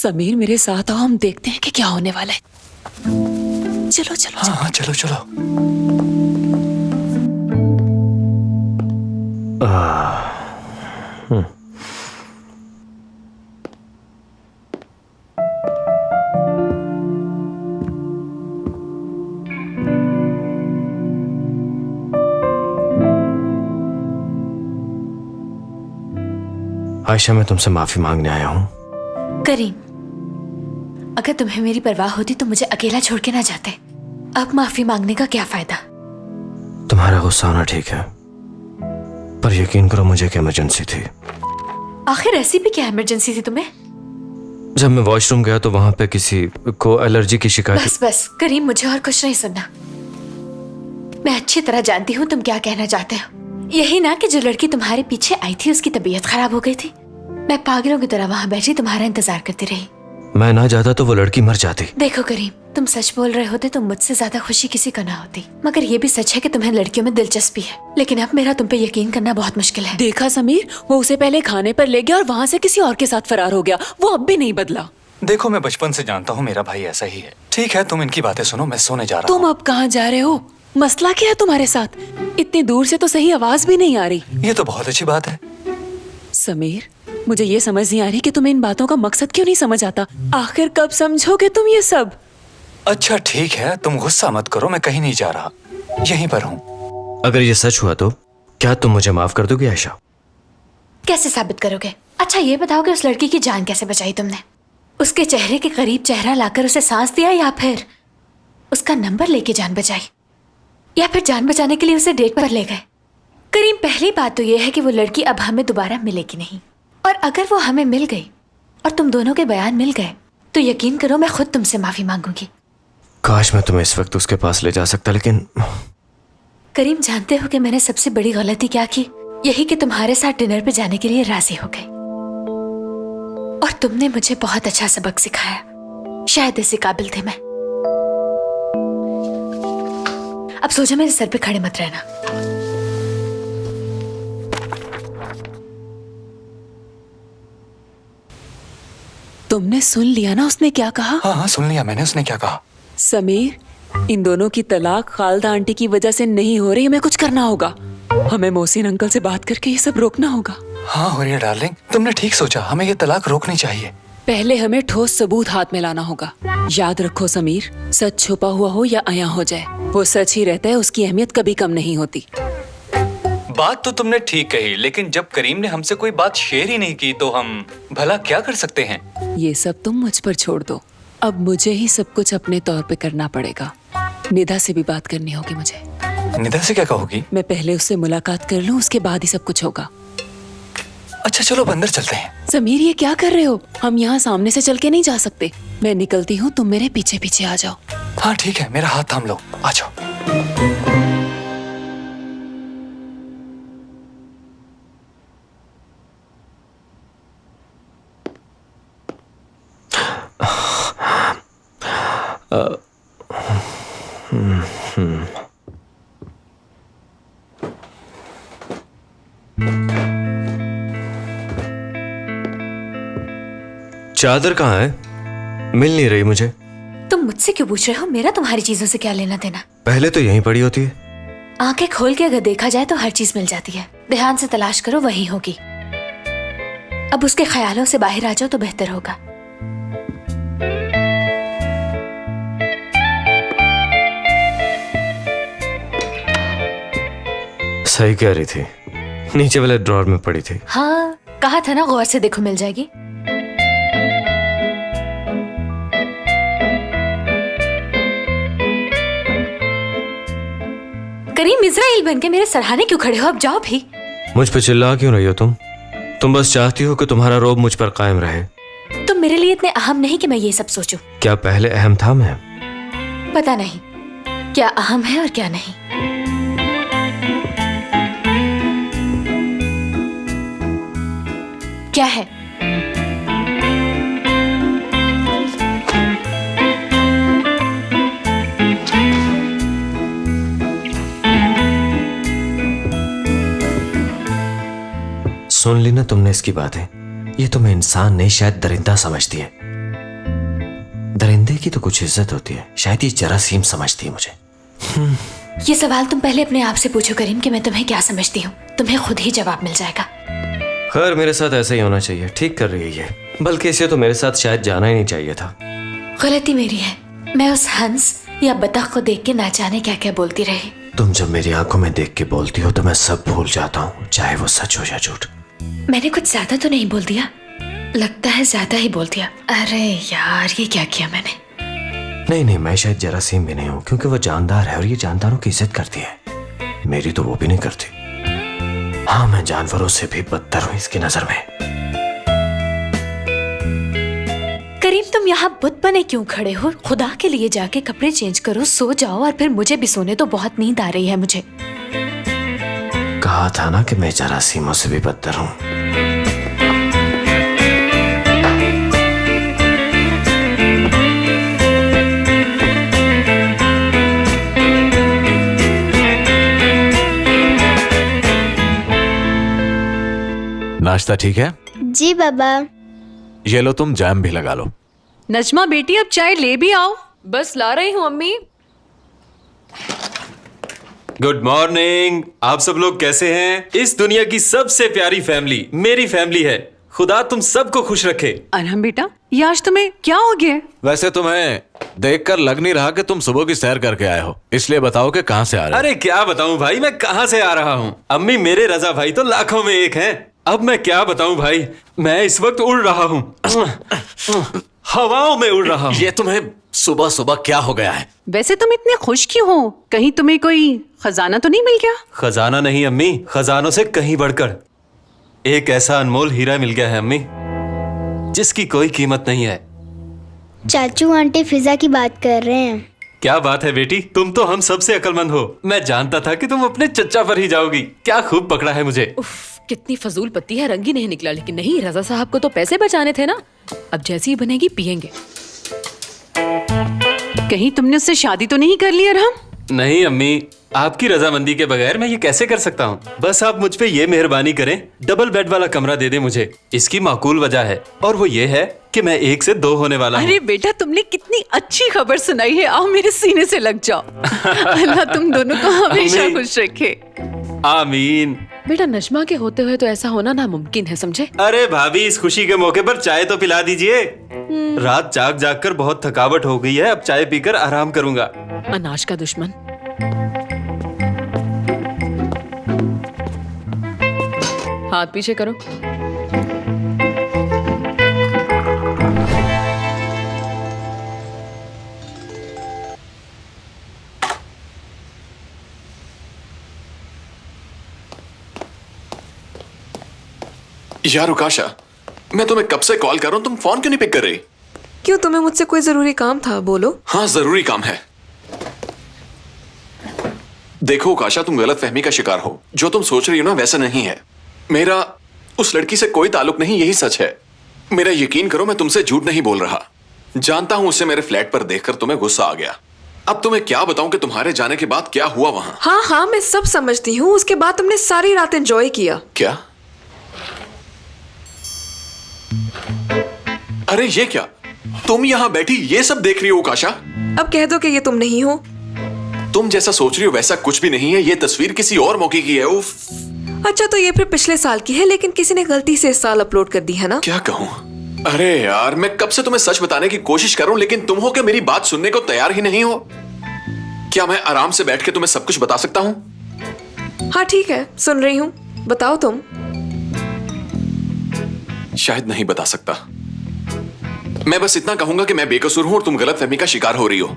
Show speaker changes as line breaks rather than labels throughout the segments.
समीर मेरे साथ आओ, हम देखते हैं कि क्या होने वाला है। चलो चलो
हाँ हाँ चलो चलो।
आयशा, मैं तुमसे माफी मांगने आया हूँ।
करीम, अगर तुम्हें मेरी परवाह होती तो मुझे अकेला छोड़ के ना जाते। अब माफी मांगने का क्या फायदा?
तुम्हारा गुस्सा होना ठीक है, पर यकीन करो मुझे एक इमरजेंसी थी।
आखिर ऐसी भी क्या इमरजेंसी थी तुम्हें?
जब मैं वॉशरूम गया तो वहां पे किसी को एलर्जी की शिकायत।
बस बस करीम, मुझे और कुछ नहीं सुनना। मैं अच्छी तरह जानती हूँ तुम क्या कहना चाहते हो। यही ना कि जो लड़की तुम्हारे पीछे आई थी उसकी तबीयत खराब हो गई थी। मैं पागलों की तरह वहां बैठी तुम्हारा इंतजार करती रही।
मैं ना जाता तो वो लड़की मर जाती।
देखो करीम, तुम सच बोल रहे होते तो मुझसे ज्यादा खुशी किसी को ना होती। मगर ये भी सच है कि तुम्हें लड़कियों में दिलचस्पी है, लेकिन अब मेरा तुम पे यकीन करना बहुत मुश्किल है।
देखा समीर, वो उसे पहले खाने पर ले गया और वहाँ से किसी और के साथ फरार हो गया। वो अब भी नहीं बदला।
देखो, मैं बचपन से जानता हूँ मेरा भाई ऐसा ही है। ठीक है, तुम इनकी बातें सुनो, मैं सोने जा रहा हूँ।
तुम अब कहाँ जा रहे हो? मसला क्या है तुम्हारे साथ? इतनी दूर से तो सही आवाज भी नहीं आ रही।
ये तो बहुत अच्छी बात है।
समीर, मुझे ये समझ नहीं आ रही कि तुम्हें इन बातों का मकसद क्यों नहीं समझ आता। आखिर कब समझोगे तुम ये सब?
अच्छा ठीक है, तुम गुस्सा मत करो, मैं कहीं नहीं जा रहा, यहीं पर हूँ।
अगर ये सच हुआ तो क्या तुम मुझे माफ कर दोगी आयशा?
कैसे साबित करोगे? अच्छा ये बताओ कि उस लड़की की जान कैसे बचाई तुमने? उसके चेहरे के करीब चेहरा लाकर उसे सांस दिया, या फिर उसका नंबर लेके जान बचाई, या फिर जान बचाने के लिए उसे डेट पर ले गए? करीम, पहली बात तो यह है कि वो लड़की अब हमें दोबारा मिलेगी नहीं, और अगर वो हमें मिल गई और तुम दोनों के बयान मिल गए तो यकीन करो मैं खुद तुमसे माफी मांगूंगी।
काश मैं तुम्हें इस वक्त उसके पास ले जा सकता, लेकिन
करीम, जानते हो कि मैंने सबसे बड़ी गलती क्या की? यही कि तुम्हारे साथ डिनर पे जाने के लिए राजी हो गई। और तुमने मुझे बहुत अच्छा सबक सिखाया, शायद इसी काबिल थे मैं। अब सो जा, मेरे सर पे खड़े मत रहना।
तुमने सुन लिया ना उसने क्या कहा?
हाँ हाँ सुन लिया मैंने, उसने क्या कहा।
समीर, इन दोनों की तलाक खालदा आंटी की वजह से नहीं हो रही। हमें कुछ करना होगा। हमें मोहसिन अंकल से बात करके ये सब रोकना होगा।
हाँ हुरिया डार्लिंग, तुमने ठीक सोचा, हमें ये तलाक रोकनी चाहिए।
पहले हमें ठोस सबूत हाथ में लाना होगा। याद रखो समीर, सच छुपा हुआ हो या आया हो जाए, वो सच ही रहता है, उसकी अहमियत कभी कम नहीं होती।
बात तो तुमने ठीक कही, लेकिन जब करीम ने हमसे कोई बात शेयर ही नहीं की तो हम भला क्या कर सकते हैं?
ये सब तुम मुझ पर छोड़ दो। अब मुझे ही सब कुछ अपने तौर पे करना पड़ेगा। निदा से भी बात करनी होगी मुझे।
निदा से क्या कहोगी?
मैं पहले उससे मुलाकात कर लूं, उसके बाद ही सब कुछ होगा।
अच्छा चलो अंदर चलते हैं।
समीर, ये क्या कर रहे हो? हम यहाँ सामने से चल के नहीं जा सकते। मैं निकलती हूँ, तुम मेरे पीछे पीछे आ जाओ।
हाँ ठीक है, मेरा हाथ थाम लो, आ जाओ।
चादर कहाँ है? मिल नहीं रही मुझे।
तुम मुझसे क्यों पूछ रहे हो? मेरा तुम्हारी चीजों से क्या लेना देना?
पहले तो यहीं पड़ी होती है।
आंखें खोल के अगर देखा जाए तो हर चीज मिल जाती है। ध्यान से तलाश करो, वही होगी। अब उसके ख्यालों से बाहर आ जाओ तो बेहतर होगा।
सही कह रही थी, नीचे वाले ड्रॉर में पड़ी थी।
हाँ, कहा था ना, गौर से देखो मिल जाएगी। करीम, इजराइल बनके मेरे सराहने क्यों खड़े हो? अब जाओ भी।
मुझ पे चिल्ला क्यों रही हो तुम? तुम बस चाहती हो कि तुम्हारा रोब मुझ पर कायम रहे।
तुम मेरे लिए इतने अहम नहीं कि मैं ये सब सोचूं।
क्या पहले अहम था मैं?
पता नहीं क्या अहम है और क्या नहीं। क्या है?
सुन ली ना तुमने इसकी बातें? ये तुम्हें इंसान नहीं शायद दरिंदा समझती है। दरिंदे की तो कुछ इज्जत होती है, शायद ये जरासीम समझती है मुझे।
ये सवाल तुम पहले अपने आप से पूछो करीम कि मैं तुम्हें क्या समझती हूँ। तुम्हें खुद ही जवाब मिल जाएगा।
खैर मेरे साथ ऐसा ही होना चाहिए, ठीक कर रही है। बल्कि इसे तो मेरे साथ शायद जाना ही नहीं चाहिए था।
गलती मेरी है, मैं उस हंस या बतख को देख के ना जाने क्या क्या बोलती रही।
तुम जब मेरी आंखों में देख के बोलती हो तो मैं सब भूल जाता हूँ, चाहे वो सच हो या झूठ।
मैंने कुछ ज्यादा तो नहीं बोल दिया? लगता है ज्यादा ही बोल दिया। अरे यार, ये क्या किया मैंने?
नहीं, मैं शायद जरासीम भी नहीं हूँ, क्योंकि वो जानदार है और ये जानदारों की इज्जत करती है। मेरी तो वो भी नहीं करती। हाँ, मैं जानवरों से भी बदतर हूँ इसकी नजर में।
करीम, तुम यहाँ बुत बने क्यों खड़े हो? खुदा के लिए जाके कपड़े चेंज करो, सो जाओ, और फिर मुझे भी सोने दो। बहुत नींद आ रही है मुझे।
कहा था ना कि मैं जरासीमों से भी बदतर हूँ।
नाश्ता ठीक है?
जी बाबा।
ये लो, तुम जैम भी लगा लो।
नजमा बेटी, अब चाय ले भी आओ। बस ला रही हूँ अम्मी।
Good morning. आप सब लोग कैसे हैं? इस दुनिया की सबसे प्यारी फैमिली मेरी फैमिली है। खुदा तुम सबको खुश रखे।
अनहम बेटा, ये आज तुम्हें क्या हो गया?
वैसे तुम्हें देखकर लग नहीं रहा कि तुम सुबह की सैर करके आए हो, इसलिए बताओ कि कहाँ से आ रहे हो?
अरे क्या बताऊं भाई, मैं कहाँ से आ रहा हूँ। अम्मी मेरे रजा भाई तो लाखों में एक हैं। अब मैं क्या बताऊं भाई, मैं इस वक्त उड़ रहा हूँ, हवाओं में उड़ रहा हूँ।
ये तुम्हें सुबह सुबह क्या हो गया है?
वैसे तुम इतने खुश क्यों हो? कहीं तुम्हें कोई खजाना तो नहीं मिल गया?
खजाना नहीं अम्मी, खजानों से कहीं बढ़कर एक ऐसा अनमोल हीरा मिल गया है अम्मी, जिसकी कोई कीमत नहीं है।
चाचू आंटी फिजा की बात कर रहे हैं।
क्या बात है बेटी, तुम तो हम सबसे अक्लमंद हो। मैं जानता था कि तुम अपने चच्चा पर ही जाओगी। क्या खूब पकड़ा है मुझे।
उफ, कितनी फजूल पत्ती है, रंग ही नहीं निकला। लेकिन नहीं, रजा साहब को तो पैसे बचाने थे ना। अब जैसी ही बनेगी पियेंगे।
कहीं तुमने उससे शादी तो नहीं कर ली अरहम?
नहीं अम्मी, आपकी रजामंदी के बगैर मैं ये कैसे कर सकता हूँ। बस आप मुझ पे ये मेहरबानी करें, डबल बेड वाला कमरा दे दे मुझे। इसकी माकूल वजह है, और वो ये है कि मैं 1 से 2 होने वाला हूँ।
अरे बेटा, तुमने कितनी अच्छी खबर सुनाई है। आओ मेरे सीने से लग जाओ। अल्लाह तुम दोनों को हमेशा
अम्मी।
खुश रखे।
आमीन।
बेटा, नजमा के होते हुए तो ऐसा होना नामुमकिन है, समझे?
अरे भाभी, इस खुशी के मौके पर चाय तो पिला दीजिए। रात जाग जाग कर बहुत थकावट हो गई है, अब चाय पीकर आराम करूंगा।
अनाज का दुश्मन। हाथ पीछे करो।
यार उकाशा, मैं तुम्हें कब से कॉल कर रहा हूं, तुम फोन क्यों नहीं पिक कर रही?
क्यों, तुम्हें मुझसे कोई जरूरी काम था? बोलो।
हाँ, जरूरी काम है। देखो उकाशा, तुम गलत फहमी का शिकार हो। जो तुम सोच रही हो ना, वैसा नहीं है। मेरा उस लड़की से कोई ताल्लुक नहीं, यही सच है। मेरा यकीन करो, मैं तुमसे झूठ नहीं बोल रहा। जानता हूं उसे मेरे फ्लैट पर देखकर तुम्हें गुस्सा आ गया। अब तुम्हें क्या बताऊं कि तुम्हारे जाने के बाद क्या हुआ वहां।
हाँ, मैं सब समझती हूँ। उसके बाद तुमने सारी रात एंजॉय किया।
क्या? अरे ये क्या, तुम यहां बैठी ये सब देख रही हो उकाशा?
अब कह दो कि ये तुम नहीं हो।
तुम जैसा सोच रही हो वैसा कुछ भी नहीं है। ये तस्वीर किसी और मौके की है। उफ।
अच्छा, तो ये फिर पिछले साल की है, लेकिन किसी ने गलती से इस साल अपलोड कर दी है ना?
क्या कहूं? अरे यार, मैं कब से तुम्हें सच बताने की कोशिश कर रहा हूं, लेकिन तुम हो क्या मेरी बात सुनने को तैयार ही नहीं हो? क्या मैं आराम से बैठ के तुम्हें सब कुछ बता सकता हूं?
हाँ ठीक है, सुन रही हूँ, बताओ तुम।
शायद नहीं बता सकता। मैं बस इतना कहूंगा कि मैं बेकसूर हूं और तुम गलतफहमी का शिकार हो रही हो।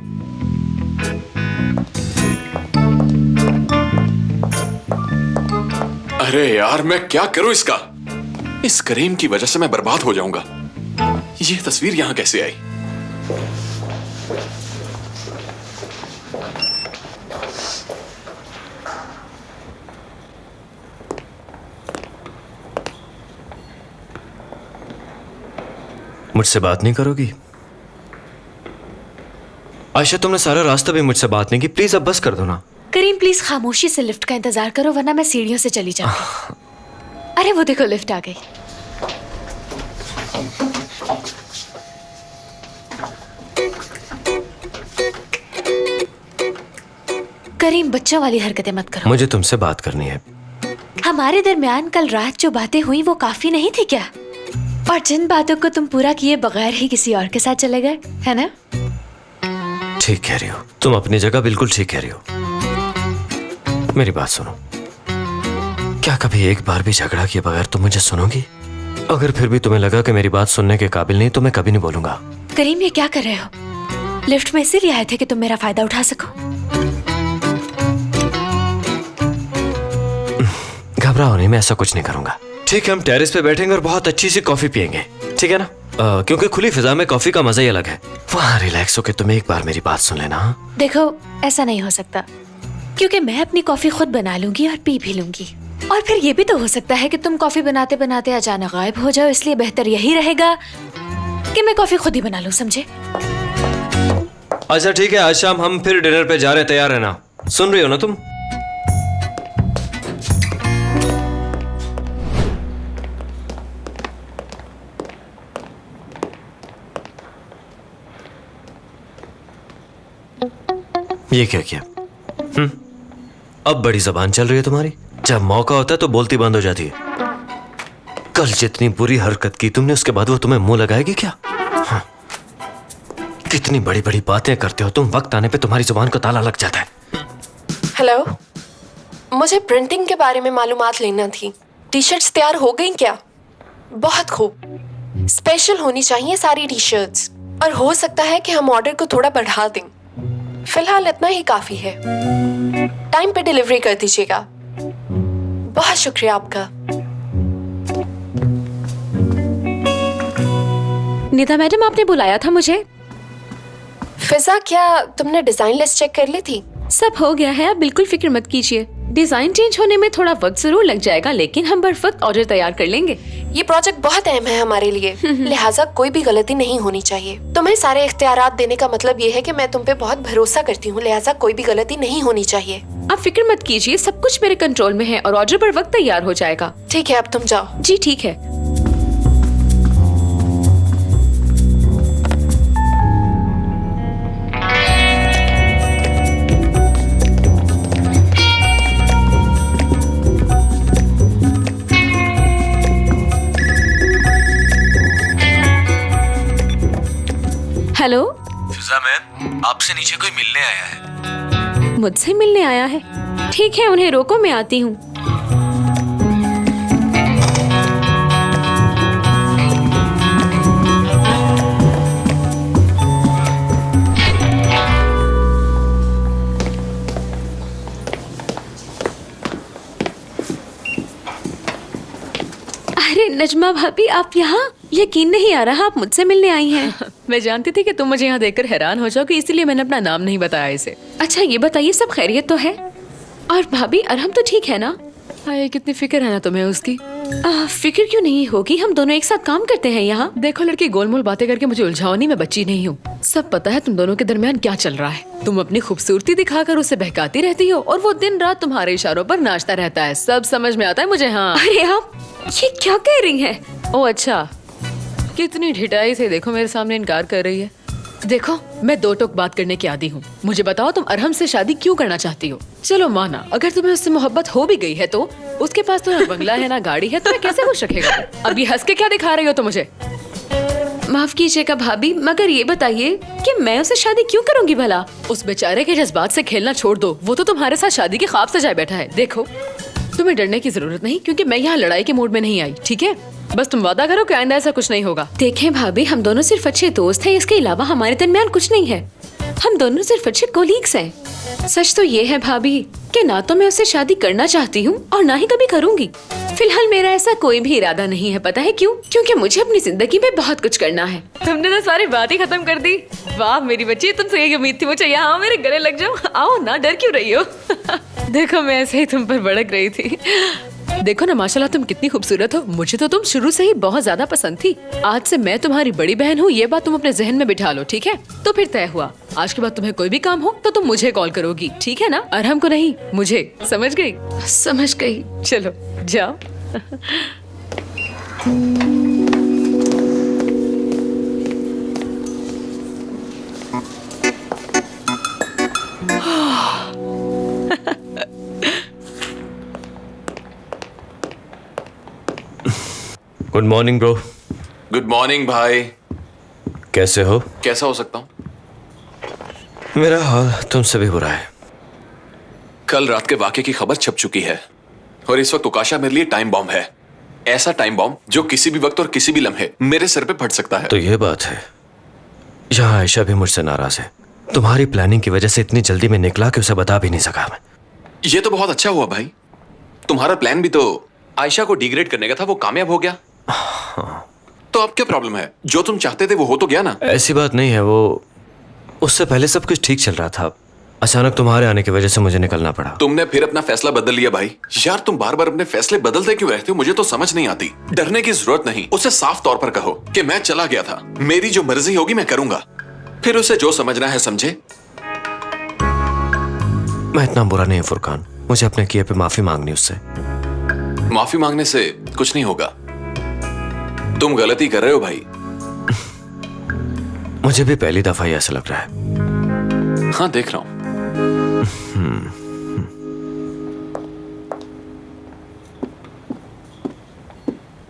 अरे यार, मैं क्या करूं इसका? इस करीम की वजह से मैं बर्बाद हो जाऊंगा। ये तस्वीर यहां कैसे आई?
मुझसे बात नहीं करोगी? आयशा, तुमने सारा रास्ता भी मुझसे बात नहीं की। प्लीज अब बस कर दो ना।
करीम, प्लीज खामोशी से लिफ्ट का इंतजार करो, वरना मैं सीढ़ियों से चली जाऊंगी। अरे वो देखो, लिफ्ट आ गई। करीम, बच्चों वाली हरकतें मत करो।
मुझे तुमसे बात करनी है।
हमारे दरमियान कल रात जो बातें हुई वो काफी नहीं थी क्या? और जिन बातों को तुम पूरा किए बगैर ही किसी और के साथ चले गए, है ना?
ठीक कह रही हो तुम, अपनी जगह बिल्कुल ठीक कह रही हो। मेरी बात सुनो, क्या कभी एक बार भी झगड़ा किए बगैर तुम मुझे सुनोगी? अगर फिर भी तुम्हें लगा कि मेरी बात सुनने के काबिल नहीं तो मैं कभी नहीं बोलूंगा।
करीम, ये क्या कर रहे हो? लिफ्ट में इसीलिए आए थे कि तुम मेरा फायदा उठा सको।
घबराओ नहीं, मैं ऐसा कुछ नहीं करूंगा। ठीक है, हम टेरेस पे बैठेंगे और बहुत अच्छी सी कॉफी पियेंगे, ठीक है ना? क्योंकि खुली फिजा में कॉफी का मजा ही अलग है। वहाँ रिलैक्स होके तुम एक बार मेरी बात सुन लेना।
देखो, ऐसा नहीं हो सकता, क्योंकि मैं अपनी कॉफी खुद बना लूंगी और पी भी लूंगी। और फिर ये भी तो हो सकता है कि तुम कॉफी बनाते बनाते अचानक गायब हो जाओ, इसलिए बेहतर यही रहेगा कि मैं कॉफी खुद ही बना लूं, समझे?
अच्छा ठीक है, आज शाम हम फिर डिनर पे जा रहे, तैयार है ना? सुन रही हो ना तुम? ये क्या किया? अब बड़ी जबान चल रही है तुम्हारी। जब मौका होता है तो बोलती बंद हो जाती है। कल जितनी बुरी हरकत की तुमने, उसके बाद वो तुम्हें मुंह लगाएगी क्या? हाँ। कितनी बड़ी बड़ी बातें करते हो तुम, वक्त आने पे तुम्हारी जुबान को ताला लग जाता है।
हेलो, मुझे प्रिंटिंग के बारे में मालूमात लेना थी। टी शर्ट्स तैयार हो गई क्या? बहुत खूब, स्पेशल होनी चाहिए सारी टी शर्ट्स, और हो सकता है कि हम ऑर्डर को थोड़ा बढ़ा दें। फिलहाल इतना ही काफी है। टाइम पे डिलीवरी कर दीजिएगा। बहुत शुक्रिया आपका।
निदा मैडम, आपने बुलाया था मुझे?
फिजा, क्या तुमने डिजाइन लिस्ट चेक कर ली थी?
सब हो गया है, आप बिल्कुल फिक्र मत कीजिए। डिजाइन चेंज होने में थोड़ा वक्त जरूर लग जाएगा, लेकिन हम बर वक्त ऑर्डर तैयार कर लेंगे।
ये प्रोजेक्ट बहुत अहम है हमारे लिए, लिहाजा कोई भी गलती नहीं होनी चाहिए। तुम्हें सारे इख्तियारात देने का मतलब ये है कि मैं तुम पे बहुत भरोसा करती हूँ, लिहाजा कोई भी गलती नहीं होनी चाहिए।
आप फिक्र मत कीजिए, सब कुछ मेरे कंट्रोल में है और ऑर्डर पर वक्त तैयार हो जाएगा।
ठीक है, अब तुम जाओ।
जी ठीक है। हेलो
फिजा मैम, आपसे नीचे कोई मिलने आया है।
मुझसे मिलने आया है? ठीक है, उन्हें रोको, मैं आती हूँ। अरे नजमा भाभी, आप यहाँ? यकीन नहीं आ रहा आप मुझसे मिलने आई हैं। मैं जानती थी कि तुम मुझे यहाँ देखकर हैरान हो जाओगे, इसीलिए मैंने अपना नाम नहीं बताया इसे। अच्छा ये बताइए, सब खैरियत तो है? और भाभी, अरहम तो ठीक है ना? हाय, कितनी फिक्र है ना तुम्हें उसकी। फिक्र क्यों नहीं होगी, हम दोनों एक साथ काम करते हैं यहाँ। देखो लड़की, गोलमोल बातें करके मुझे उलझाओ नहीं, मैं बच्ची नहीं हूँ। सब पता है तुम दोनों के दरमियान क्या चल रहा है। तुम अपनी खूबसूरती दिखाकर उसे बहकाती रहती हो और वो दिन रात तुम्हारे इशारों पर नाचता रहता है। सब समझ में आता है मुझे। हाँ। अरे आप ये क्या कह रही हैं? ओह अच्छा, कितनी ढिठाई से देखो मेरे सामने इनकार कर रही है। देखो, मैं दो टोक बात करने की आदी हूँ। मुझे बताओ, तुम अरहम से शादी क्यों करना चाहती हो? चलो माना, अगर तुम्हें उससे मोहब्बत हो भी गई है तो उसके पास तो ना बंगला है ना गाड़ी है, तुम्हें कैसे खुश रखेगा? अब ये हंस के क्या दिखा रही हो तो मुझे? माफ कीजिएगा भाभी, मगर ये बताइए कि मैं उससे शादी क्यों करूंगी भला? उस बेचारे के जज्बात से खेलना छोड़ दो, वो तो तुम्हारे साथ शादी के ख्वाब सजाए बैठा है। देखो, तुम्हें डरने की जरूरत नहीं, क्योंकि मैं यहाँ लड़ाई के मूड में नहीं आई, ठीक है? बस तुम वादा करो कि आइंदा ऐसा कुछ नहीं होगा। देखें भाभी, हम दोनों सिर्फ अच्छे दोस्त हैं, इसके अलावा हमारे दरमियान कुछ नहीं है। हम दोनों सिर्फ अच्छे कोलीग्स हैं। सच तो ये है भाभी कि ना तो मैं उससे शादी करना चाहती हूँ और ना ही कभी करूँगी। फिलहाल मेरा ऐसा कोई भी इरादा नहीं है। पता है क्यों? क्योंकि मुझे अपनी जिंदगी में बहुत कुछ करना है। तुमने तो सारी बात ही खत्म कर दी। वाह मेरी बच्ची, तुमसे यही उम्मीद थी मुझे। यहाँ मेरे गले लग जाओ। आओ ना, डर क्यों रही हो? देखो, मैं ऐसे ही तुम पर भड़क रही थी। देखो ना, माशाल्लाह तुम कितनी खूबसूरत हो। मुझे तो तुम शुरू से ही बहुत ज्यादा पसंद थी। आज से मैं तुम्हारी बड़ी बहन हूँ, ये बात तुम अपने जहन में बिठा लो, ठीक है? तो फिर तय हुआ, आज के बाद तुम्हें कोई भी काम हो तो तुम मुझे कॉल करोगी, ठीक है ना? अरहम को नहीं, मुझे। समझ गई? समझ गई। चलो जाओ।
Good morning bro.
Good morning भाई।
कैसे हो?
कैसा हो सकता हूँ?
मेरा हाल तुमसे भी बुरा है।
कल रात के वाकये की खबर छप चुकी है और इस वक्त उकाशा मेरे लिए टाइम बॉम्ब है। ऐसा टाइम बॉम्ब जो किसी भी वक्त और किसी भी लम्हे मेरे सर पे फट सकता है।
तो ये बात है, यहाँ आयशा भी मुझसे नाराज है। तुम्हारी प्लानिंग की वजह से इतनी जल्दी में निकला कि उसे बता भी नहीं सका मैं।
ये तो बहुत अच्छा हुआ भाई। तुम्हारा प्लान भी तो आयशा को डिग्रेड करने का था, वो कामयाब हो गया। तो अब क्या प्रॉब्लम है? जो तुम चाहते थे वो हो तो गया ना।
ऐसी बात नहीं है, वो उससे पहले सब कुछ ठीक चल रहा था। अचानक तुम्हारे आने की वजह से मुझे निकलना पड़ा।
तुमने फिर अपना फैसला बदल लिया भाई। यार तुम बार बार अपने फैसले बदलते क्यों रहते हो? मुझे तो समझ नहीं आती। डरने की जरूरत नहीं, उसे साफ तौर पर कहो कि मैं चला गया था, मेरी जो मर्जी होगी मैं करूंगा। फिर उसे जो समझना है समझे।
मैं इतना बुरा नहीं हूं फुरकान, मुझे अपने किए पे माफी मांगनी उससे।
माफी मांगने से कुछ नहीं होगा, तुम गलती कर रहे हो भाई।
मुझे भी पहली दफा ही ऐसा लग रहा है।
हाँ देख रहा हूं।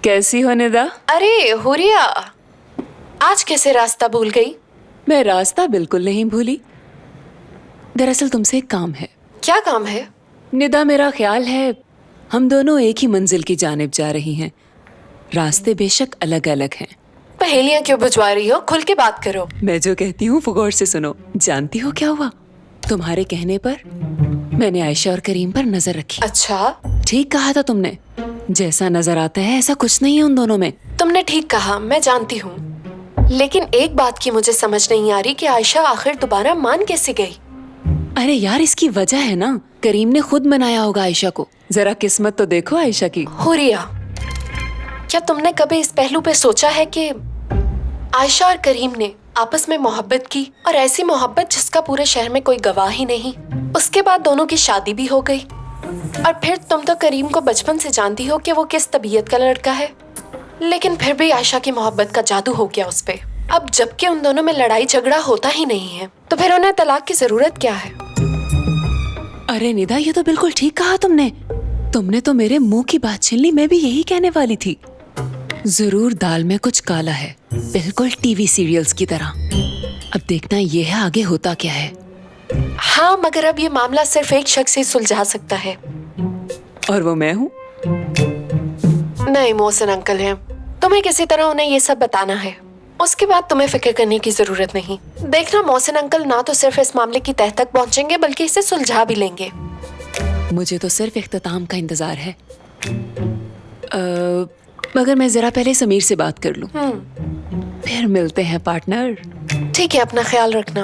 कैसी हो निदा?
अरे हुरिया, आज कैसे रास्ता भूल गई?
मैं रास्ता बिल्कुल नहीं भूली। दरअसल तुमसे एक काम है।
क्या काम है?
निदा, मेरा ख्याल है हम दोनों एक ही मंजिल की जानिब जा रही हैं। रास्ते बेशक अलग अलग हैं।
पहेलियां क्यों बुझवा रही हो? खुल के बात करो।
मैं जो कहती हूँ वो गौर से सुनो। जानती हो क्या हुआ? तुम्हारे कहने पर मैंने आयशा और करीम पर नजर रखी।
अच्छा?
ठीक कहा था तुमने। जैसा नजर आता है ऐसा कुछ नहीं है उन दोनों में।
तुमने ठीक कहा, मैं जानती हूँ। लेकिन एक बात की मुझे समझ नहीं आ रही कि आयशा आखिर दोबारा मान कैसे गई?
अरे यार, इसकी वजह है ना, करीम ने खुद मनाया होगा आयशा को। जरा किस्मत तो देखो आयशा की।
हुरिया, क्या तुमने कभी इस पहलू पे सोचा है कि आयशा और करीम ने आपस में मोहब्बत की, और ऐसी मोहब्बत जिसका पूरे शहर में कोई गवाह ही नहीं। उसके बाद दोनों की शादी भी हो गई, और फिर तुम तो करीम को बचपन से जानती हो कि वो किस तबीयत का लड़का है। लेकिन फिर भी आयशा की मोहब्बत का जादू हो गया उस पे। अब जबकि उन दोनों में लड़ाई झगड़ा होता ही नहीं है, तो फिर उन्हें तलाक की जरूरत क्या है?
अरे निदा, ये तो बिल्कुल ठीक कहा तुमने। तुमने तो मेरे मुंह की बात छीन ली। मैं भी यही कहने वाली थी। जरूर दाल में कुछ काला है, बिल्कुल टीवी सीरियल्स की तरह। अब देखना ये है आगे होता क्या है।
हाँ, मगर अब ये मामला सिर्फ एक शख्स ही सुलझा सकता है,
और वो मैं हूँ।
नहीं, मोहसिन अंकल हैं। तुम्हें किसी तरह उन्हें ये सब बताना है। उसके बाद तुम्हें फिक्र करने की जरूरत नहीं। देखना, मोहसिन अंकल ना तो सिर्फ इस मामले की तह तक पहुंचेंगे बल्कि इसे सुलझा भी लेंगे।
मुझे तो सिर्फ इख्तिताम का इंतजार है। मगर मैं जरा पहले समीर से बात कर लूं। फिर मिलते हैं पार्टनर।
ठीक है, अपना ख्याल रखना।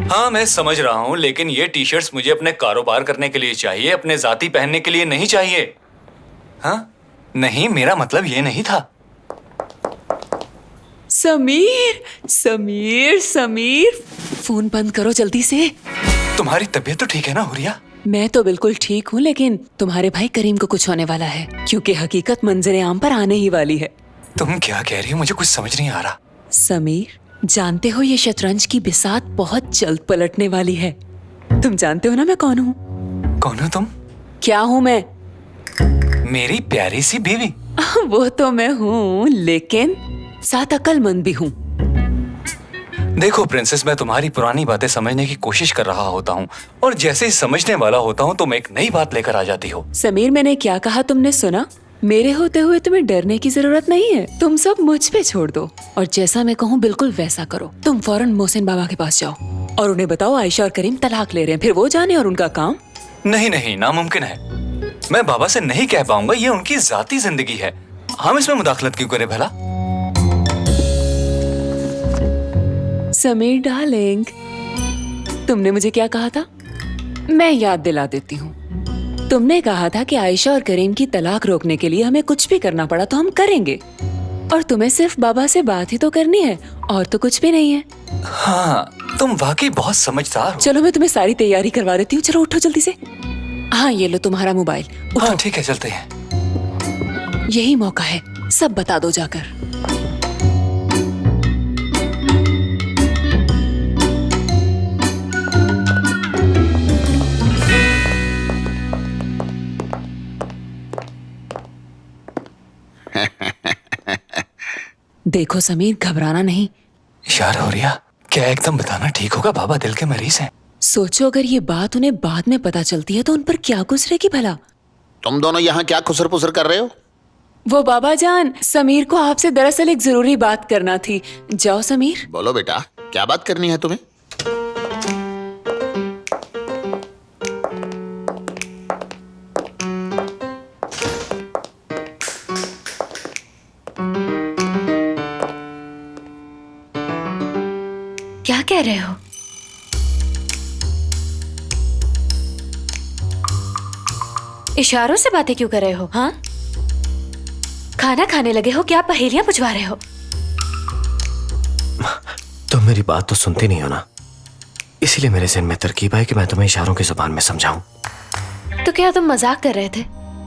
हाँ मैं समझ रहा हूँ, लेकिन ये टी शर्ट्स मुझे अपने कारोबार करने के लिए चाहिए, अपने जाती पहनने के लिए नहीं चाहिए। हाँ नहीं, मेरा मतलब ये नहीं था।
समीर, समीर, समीर, फोन बंद करो जल्दी से।
तुम्हारी तबीयत तो ठीक है ना हुरिया?
मैं तो बिल्कुल ठीक हूँ, लेकिन तुम्हारे भाई करीम को कुछ होने वाला है, क्योंकि हकीकत मंजरे आम पर आने ही वाली है।
तुम क्या कह रही हो? मुझे कुछ समझ नहीं आ रहा।
समीर, जानते हो ये शतरंज की बिसात बहुत जल्द पलटने वाली है। तुम जानते हो ना मैं कौन हूँ?
कौन हो तुम?
क्या हूँ मैं?
मेरी प्यारी सी बीवी।
वो तो मैं हूँ, लेकिन साथ अक्लमंद भी हूँ।
देखो प्रिंसेस, मैं तुम्हारी पुरानी बातें समझने की कोशिश कर रहा होता हूँ, और जैसे ही समझने वाला होता हूँ तुम एक नई बात लेकर आ जाती हो।
समीर, मैंने क्या कहा तुमने सुना? मेरे होते हुए तुम्हें डरने की जरूरत नहीं है। तुम सब मुझ पे छोड़ दो, और जैसा मैं कहूँ बिल्कुल वैसा करो। तुम फौरन मोहसिन बाबा के पास जाओ और उन्हें बताओ आयशा और करीम तलाक ले रहे हैं, फिर वो जाने और उनका काम।
नहीं नहीं, नामुमकिन है। मैं बाबा से नहीं कह पाऊंगा, ये उनकी जाती जिंदगी है। हम इसमें मुदाखलत क्यों करें भला?
समीर डार्लिंग, तुमने मुझे क्या कहा था? मैं याद दिला देती हूँ। तुमने कहा था कि आयशा और करीम की तलाक रोकने के लिए हमें कुछ भी करना पड़ा तो हम करेंगे, और तुम्हें सिर्फ बाबा से बात ही तो करनी है, और तो कुछ भी नहीं है।
हाँ, तुम वाकई बहुत समझदार हो।
चलो मैं तुम्हें सारी तैयारी करवा देती हूँ। चलो उठो जल्दी से। हाँ, ये लो तुम्हारा मोबाइल।
हाँ ठीक है, चलते हैं।
यही मौका है, सब बता दो जाकर। देखो समीर, घबराना नहीं।
यार होरिया, क्या एकदम बताना ठीक होगा? बाबा दिल के मरीज हैं।
सोचो अगर ये बात उन्हें बाद में पता चलती है तो उन पर क्या गुजरेगी भला।
तुम दोनों यहाँ क्या खुसर पुसर कर रहे हो?
वो बाबा जान, समीर को आपसे दरअसल एक जरूरी बात करना थी। जाओ समीर।
बोलो बेटा, क्या बात करनी है तुम्हें?
क्या कह रहे हो? इशारों से बातें क्यों कर रहे हो? हाँ, खाना खाने लगे हो क्या? पहेलियां बुझवा रहे हो?
तुम मेरी बात तो सुनती नहीं हो ना, इसीलिए मेरे ज़हन में तरकीब आई कि मैं तुम्हें इशारों की जुबान में समझाऊं।
तो क्या तुम मजाक कर रहे थे?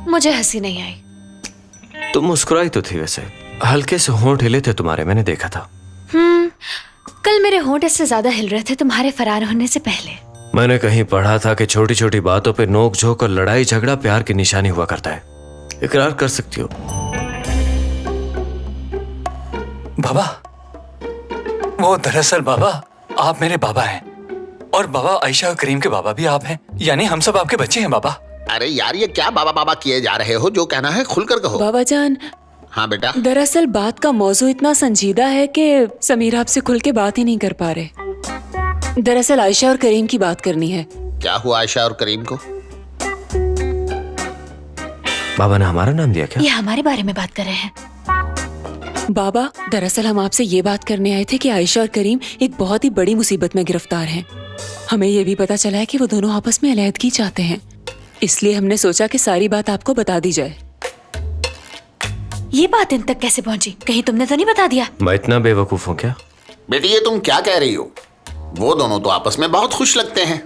मुझे हंसी नहीं आई।
तुम मुस्कुराई तो थी, वैसे हल्के से होंठ हिले थे तुम्हारे, मैंने देखा था।
कल मेरे होंठ इससे ज्यादा हिल रहे थे तुम्हारे फरार होने से पहले।
मैंने कहीं पढ़ा था कि छोटी छोटी बातों पे नोक झोंक और लड़ाई झगड़ा प्यार की निशानी हुआ करता है। इकरार कर सकती हो?
बाबा, वो दरअसल बाबा, आप मेरे बाबा हैं और बाबा आयशा और करीम के बाबा भी आप हैं, यानी हम सब आपके बच्चे हैं बाबा।
अरे यार, ये क्या बाबा बाबा किए जा रहे हो? जो कहना है खुलकर कहो।
बाबा जान,
हाँ बेटा।
दरअसल बात का मौजू इतना संजीदा है कि समीर आपसे खुल के बात ही नहीं कर पा रहे। दरअसल आयशा और करीम की बात करनी है।
क्या हुआ आयशा और करीम को?
बाबा ने हमारा नाम दिया क्या?
ये हमारे बारे में बात कर रहे हैं।
बाबा, दरअसल हम आपसे ये बात करने आए थे कि आयशा और करीम एक बहुत ही बड़ी मुसीबत में गिरफ्तार हैं। हमें ये भी पता चला है कि वो दोनों आपस में अलैदगी चाहते हैं, इसलिए हमने सोचा कि सारी बात आपको बता दी जाए।
ये बात इन तक कैसे पहुंची? कहीं तुमने तो नहीं बता दिया?
मैं इतना बेवकूफ हूँ क्या?
बेटी, ये तुम क्या कह रही हो? वो दोनों तो आपस में बहुत खुश लगते हैं।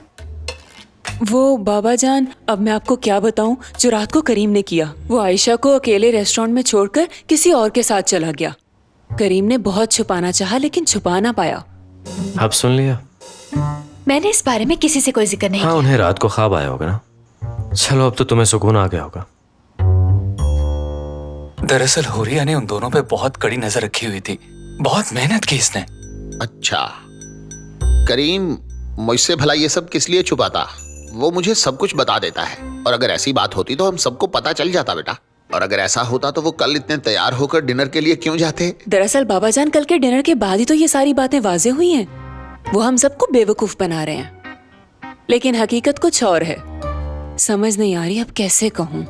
वो बाबा जान, अब मैं आपको क्या बताऊं जो रात को करीम ने किया। वो आयशा को अकेले रेस्टोरेंट में छोड़कर किसी और के साथ चला गया। करीम ने बहुत छुपाना चाहा लेकिन छुपा ना पाया।
अब सुन लिया?
मैंने इस बारे में किसी से कोई जिक्र नहीं
हाँ, उन्हें रात को ख्वाब आया होगा ना। चलो, अब तो तुम्हें सुकून आ गया होगा।
दरअसल होरिया ने उन दोनों पे बहुत कड़ी नजर रखी हुई थी, बहुत मेहनत की इसने।
अच्छा, करीम मुझसे भला ये सब किस लिए छुपाता? वो मुझे सब कुछ बता देता है, और अगर ऐसी बात होती तो हम सबको पता चल जाता बेटा। और अगर ऐसा होता तो वो कल इतने तैयार होकर डिनर के लिए क्यों जाते?
दरअसल बाबा जान, कल के डिनर के बाद ही तो ये सारी बातें वाजे हुई हैं। वो हम सबको बेवकूफ बना रहे हैं, लेकिन हकीकत कुछ और है। समझ नहीं आ रही अब कैसे कहूँ।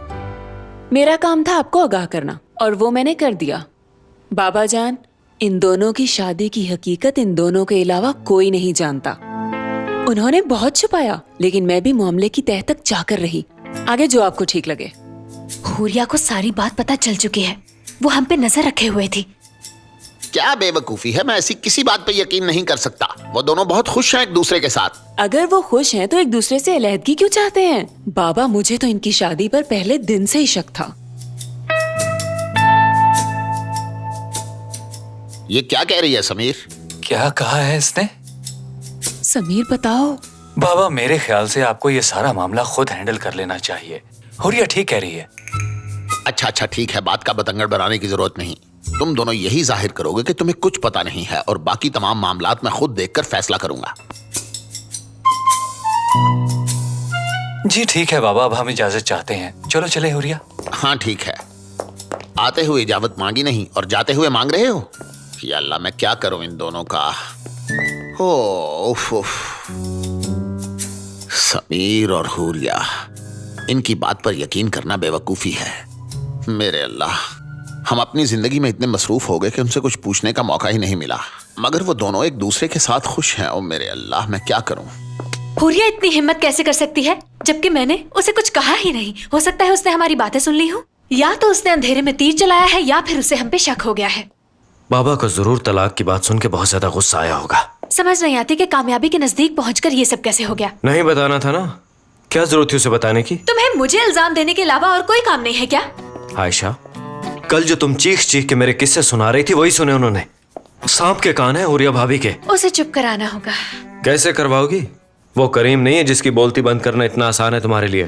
मेरा काम था आपको आगाह करना और वो मैंने कर दिया। बाबा जान, इन दोनों की शादी की हकीकत इन दोनों के अलावा कोई नहीं जानता। उन्होंने बहुत छुपाया, लेकिन मैं भी मामले की तह तक जाकर रही। आगे जो आपको ठीक लगे।
हुरिया को सारी बात पता चल चुकी है। वो हम पे नजर रखे हुए थी।
क्या बेवकूफी है? मैं ऐसी किसी बात पे यकीन नहीं कर सकता। वो दोनों बहुत खुश हैं एक दूसरे के साथ।
अगर वो खुश हैं तो एक दूसरे से अलहदगी क्यों चाहते हैं? बाबा, मुझे तो इनकी शादी पर पहले दिन से ही शक था।
ये क्या कह रही है समीर?
क्या कहा है इसने?
समीर बताओ।
बाबा, मेरे ख्याल से आपको ये सारा मामला खुद हैंडल कर लेना चाहिए। हुरिया ठीक कह रही है।
अच्छा ठीक है, बात का बतंगड़ बनाने की जरूरत नहीं। तुम दोनों यही जाहिर करोगे कि तुम्हें कुछ पता नहीं है, और बाकी तमाम मामलात मैं खुद देखकर फैसला करूंगा।
जी ठीक है बाबा, अब हम इजाजत चाहते हैं। चलो चले हुरिया।
हाँ ठीक है। आते हुए इजाजत मांगी नहीं और जाते हुए मांग रहे हो? या अल्लाह, मैं क्या करूं इन दोनों का। उफ। समीर और हुरिया, इनकी बात पर यकीन करना बेवकूफी है। मेरे अल्लाह, हम अपनी जिंदगी में इतने मसरूफ हो गए कि उनसे कुछ पूछने का मौका ही नहीं मिला, मगर वो दोनों एक दूसरे के साथ खुश हैं। ओ मेरे अल्लाह, मैं क्या करूं।
हुरिया इतनी हिम्मत कैसे कर सकती है, जबकि मैंने उसे कुछ कहा ही नहीं। हो सकता है उसने हमारी बातें सुन ली हो, या तो उसने अंधेरे में तीर चलाया है, या फिर उसे हम पे शक हो गया है।
बाबा को जरूर तलाक की बात सुन के बहुत ज्यादा गुस्सा आया होगा।
समझ नहीं आती कि कामयाबी के नजदीक पहुंचकर ये सब कैसे हो गया।
नहीं बताना था ना, क्या जरूरत थी उसे बताने की?
तुम्हें मुझे इल्जाम देने के अलावा और कोई काम नहीं है क्या?
आयशा, कल जो तुम चीख चीख के मेरे किस्से सुना रही थी वही सुने उन्होंने। सांप के कान है हुरिया भाभी के।
उसे चुप कराना होगा।
कैसे करवाओगी? वो करीम नहीं है जिसकी बोलती बंद करना इतना आसान है तुम्हारे लिए।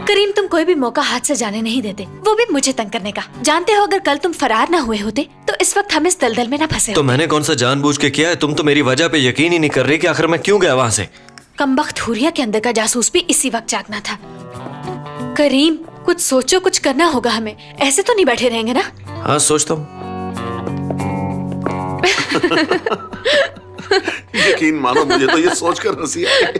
करीम, तुम कोई भी मौका हाथ से जाने नहीं देते, वो भी मुझे तंग करने का। जानते हो अगर कल तुम फरार ना हुए होते तो इस वक्त हम इस दलदल में ना फंसे
तो
होते।
मैंने कौन सा जानबूझ के किया है? तुम तो मेरी वजह पे यकीन ही नहीं कर रही कि आखिर मैं क्यों गया वहां से।
कमबख्त हुरिया के अंदर का जासूस भी इसी वक्त जागना था। करीम, कुछ सोचो, कुछ करना होगा हमें, ऐसे तो नहीं बैठे रहेंगे ना।
हाँ सोचता हूँ।
यकीन मानो मुझे तो ये सोचकर हंसी आई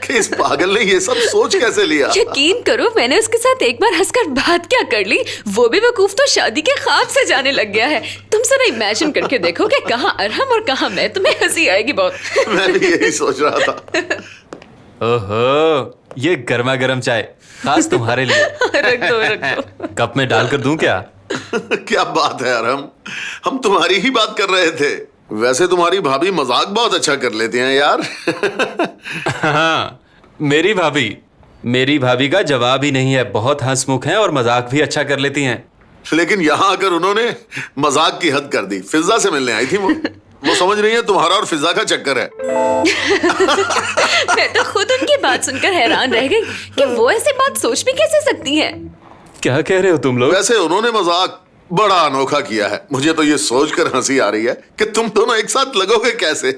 कि इस पागल ने ये सब सोच कैसे लिया।
यकीन करो, मैंने उसके साथ एक बार हंसकर बात क्या कर ली, वो भी वकूफ तो शादी के ख्वाब से जाने लग गया है। तुम जरा इमेजिन करके देखो कि कहाँ अरहम और कहाँ मैं, तुम्हें हंसी आएगी बहुत।
मैं भी यही सोच रहा था।
ओहो, ये गर्मा गर्म चाय खास तुम्हारे लिए।
रख दो।
कप में डालकर दूं क्या?
क्या बात है अरहम, हम तुम्हारी ही बात कर रहे थे। वैसे तुम्हारी भाभी मजाक बहुत अच्छा कर लेती हैं यार।
हाँ, मेरी भाभी का जवाब ही नहीं है। बहुत हंसमुख हैं और मजाक भी अच्छा कर लेती हैं।
लेकिन यहाँ आकर उन्होंने मजाक की हद कर दी। फिजा से मिलने आई थी वो समझ रही है तुम्हारा और फिजा का चक्कर है।
मैं तो खुद उनकी बात सुनकर हैरान रह गई कि वो ऐसी बात सोच भी कैसे सकती हैं।
क्या कह रहे हो तुम लोग?
वैसे उन्होंने मजाक बड़ा अनोखा किया है। मुझे तो ये सोचकर हंसी आ रही है कि तुम दोनों एक साथ लगोगे कैसे।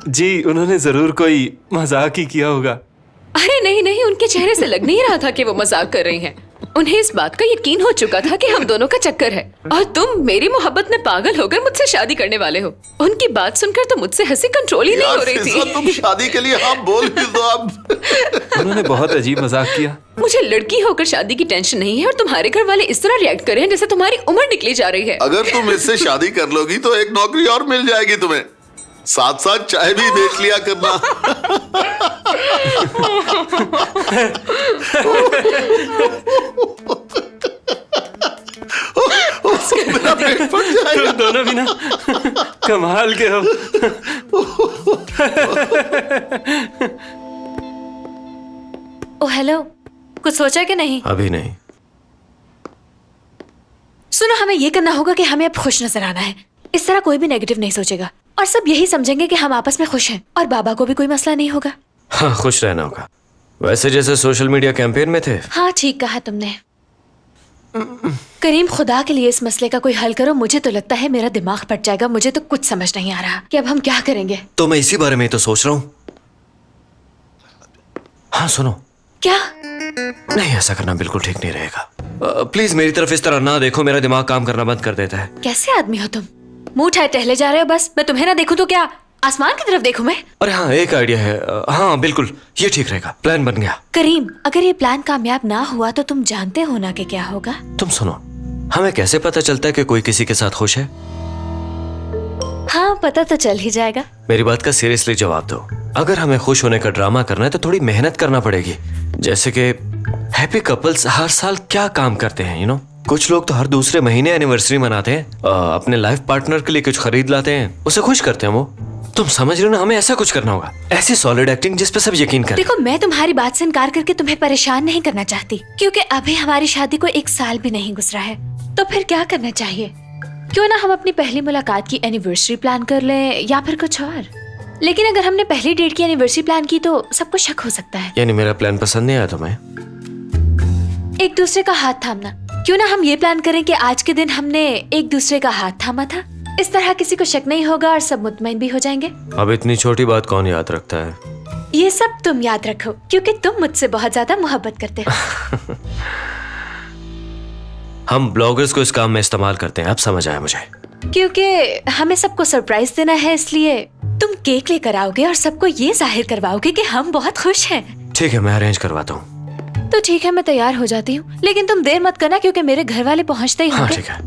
जी, उन्होंने जरूर कोई मजाक ही किया होगा।
अरे नहीं, उनके चेहरे से लग नहीं रहा था कि वो मजाक कर रही हैं। उन्हें इस बात का यकीन हो चुका था कि हम दोनों का चक्कर है और तुम मेरी मोहब्बत में पागल होकर मुझसे शादी करने वाले हो। उनकी बात सुनकर तो मुझसे हंसी कंट्रोल ही नहीं हो रही थी।
तुम शादी के लिए हाँ बोल ही दो अब।
उन्होंने बहुत अजीब मजाक किया।
मुझे लड़की होकर शादी की टेंशन नहीं है और तुम्हारे घर वाले इस तरह रिएक्ट कर रहे हैं जैसे तुम्हारी उम्र निकली जा रही है।
अगर तुम इससे शादी कर लोगी तो एक नौकरी और मिल जाएगी तुम्हें, साथ साथ चाय भी बेच लिया करना। मेरा पेट फट जाएगा।
तुम दोनों भी ना कमाल के हो।
ओ हेलो, कुछ सोचा कि नहीं?
अभी नहीं।
सुनो, हमें ये करना होगा कि हमें अब खुश नजर आना है। इस तरह कोई भी नेगेटिव नहीं सोचेगा और सब यही समझेंगे कि हम आपस में खुश हैं और बाबा को भी कोई मसला नहीं होगा।
हाँ, खुश रहना होगा, वैसे जैसे सोशल मीडिया कैंपेन में थे।
हाँ, ठीक कहा तुमने। करीम, खुदा के लिए इस मसले का कोई हल करो। मुझे तो लगता है मेरा दिमाग फट जाएगा। मुझे तो कुछ समझ नहीं आ रहा कि अब हम क्या करेंगे।
तो मैं इसी बारे में ही तो सोच रहा हूँ। हाँ सुनो।
क्या?
नहीं, ऐसा करना बिल्कुल ठीक नहीं रहेगा। प्लीज मेरी तरफ इस तरह ना देखो, मेरा दिमाग काम करना बंद कर देता है।
कैसे आदमी हो तुम? मुंह उठाए टहले जा रहे हो बस। मैं तुम्हें ना देखूं तो क्या आसमान की तरफ देखूं मैं?
अरे हाँ, एक आइडिया है। हाँ बिल्कुल, ये ठीक रहेगा। प्लान बन गया।
करीम, अगर ये प्लान कामयाब ना हुआ तो तुम जानते हो ना कि क्या होगा।
तुम सुनो, हमें कैसे पता चलता है कि कोई किसी के साथ खुश है?
हाँ, पता तो चल ही जाएगा।
मेरी बात का सीरियसली जवाब दो। अगर हमें खुश होने का ड्रामा करना है तो थोड़ी मेहनत करना पड़ेगी। जैसे कि हैप्पी कपल्स हर साल क्या काम करते हैं, यू नो। कुछ लोग तो हर दूसरे महीने एनिवर्सरी मनाते हैं, अपने लाइफ पार्टनर के लिए कुछ खरीद लाते हैं, उसे खुश करते हैं वो। तुम समझ रहे हो ना, हमें ऐसा कुछ करना होगा। ऐसी सॉलिड एक्टिंग जिस पे सब यकीन करें।
देखो, मैं तुम्हारी बात से इनकार करके तुम्हें परेशान नहीं करना चाहती, क्योंकि अभी हमारी शादी को 1 साल भी नहीं गुजरा है। तो फिर क्या करना चाहिए? क्यों ना हम अपनी पहली मुलाकात की एनिवर्सरी प्लान कर लें या फिर कुछ और। लेकिन अगर हमने पहली डेट की एनिवर्सरी प्लान की तो सबको शक हो सकता है।
यानी मेरा प्लान पसंद नहीं आया तुम्हें?
एक दूसरे का हाथ थामना। क्यों ना हम ये प्लान करें कि आज के दिन हमने एक दूसरे का हाथ थामा था। इस तरह किसी को शक नहीं होगा और सब मुतमईन भी हो जाएंगे।
अब इतनी छोटी बात कौन याद रखता है?
ये सब तुम याद रखो, क्योंकि तुम मुझसे बहुत ज्यादा मोहब्बत करते हो।
हम ब्लॉगर्स को इस काम में इस्तेमाल करते हैं, अब समझ आया मुझे।
क्योंकि हमें सबको सरप्राइज देना है, इसलिए तुम केक लेकर आओगे और सबको ये जाहिर करवाओगे कि हम बहुत खुश हैं।
ठीक है, मैं अरेंज करवाता हूँ।
तो ठीक है, मैं तैयार हो जाती हूँ, लेकिन तुम देर मत करना क्योंकि मेरे घर वाले पहुँचते ही
हाँ
होंगे।
ठीक है।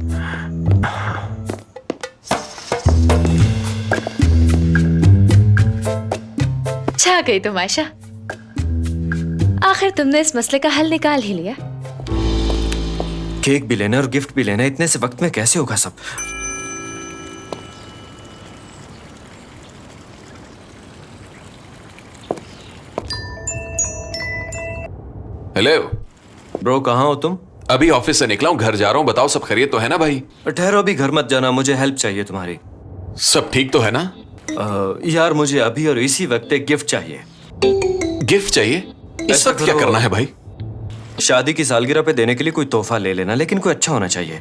छा गई तुम आयशा। आखिर तुमने इस मसले का हल निकाल ही लिया।
केक भी लेना और गिफ्ट भी लेना, इतने से वक्त में कैसे होगा सब?
हेलो
ब्रो, कहाँ हो तुम?
अभी ऑफिस से निकला हूँ, घर जा रहा हूँ। बताओ, सब खैरियत तो है ना भाई?
ठहरो, अभी घर मत जाना, मुझे हेल्प चाहिए तुम्हारी।
सब ठीक तो है ना?
यार मुझे अभी और इसी वक्त एक गिफ्ट चाहिए।
गिफ्ट चाहिए? इस वक्त क्या करना है भाई?
शादी की सालगिरह पे देने के लिए कोई तोहफा ले लेना, लेकिन कोई अच्छा होना चाहिए।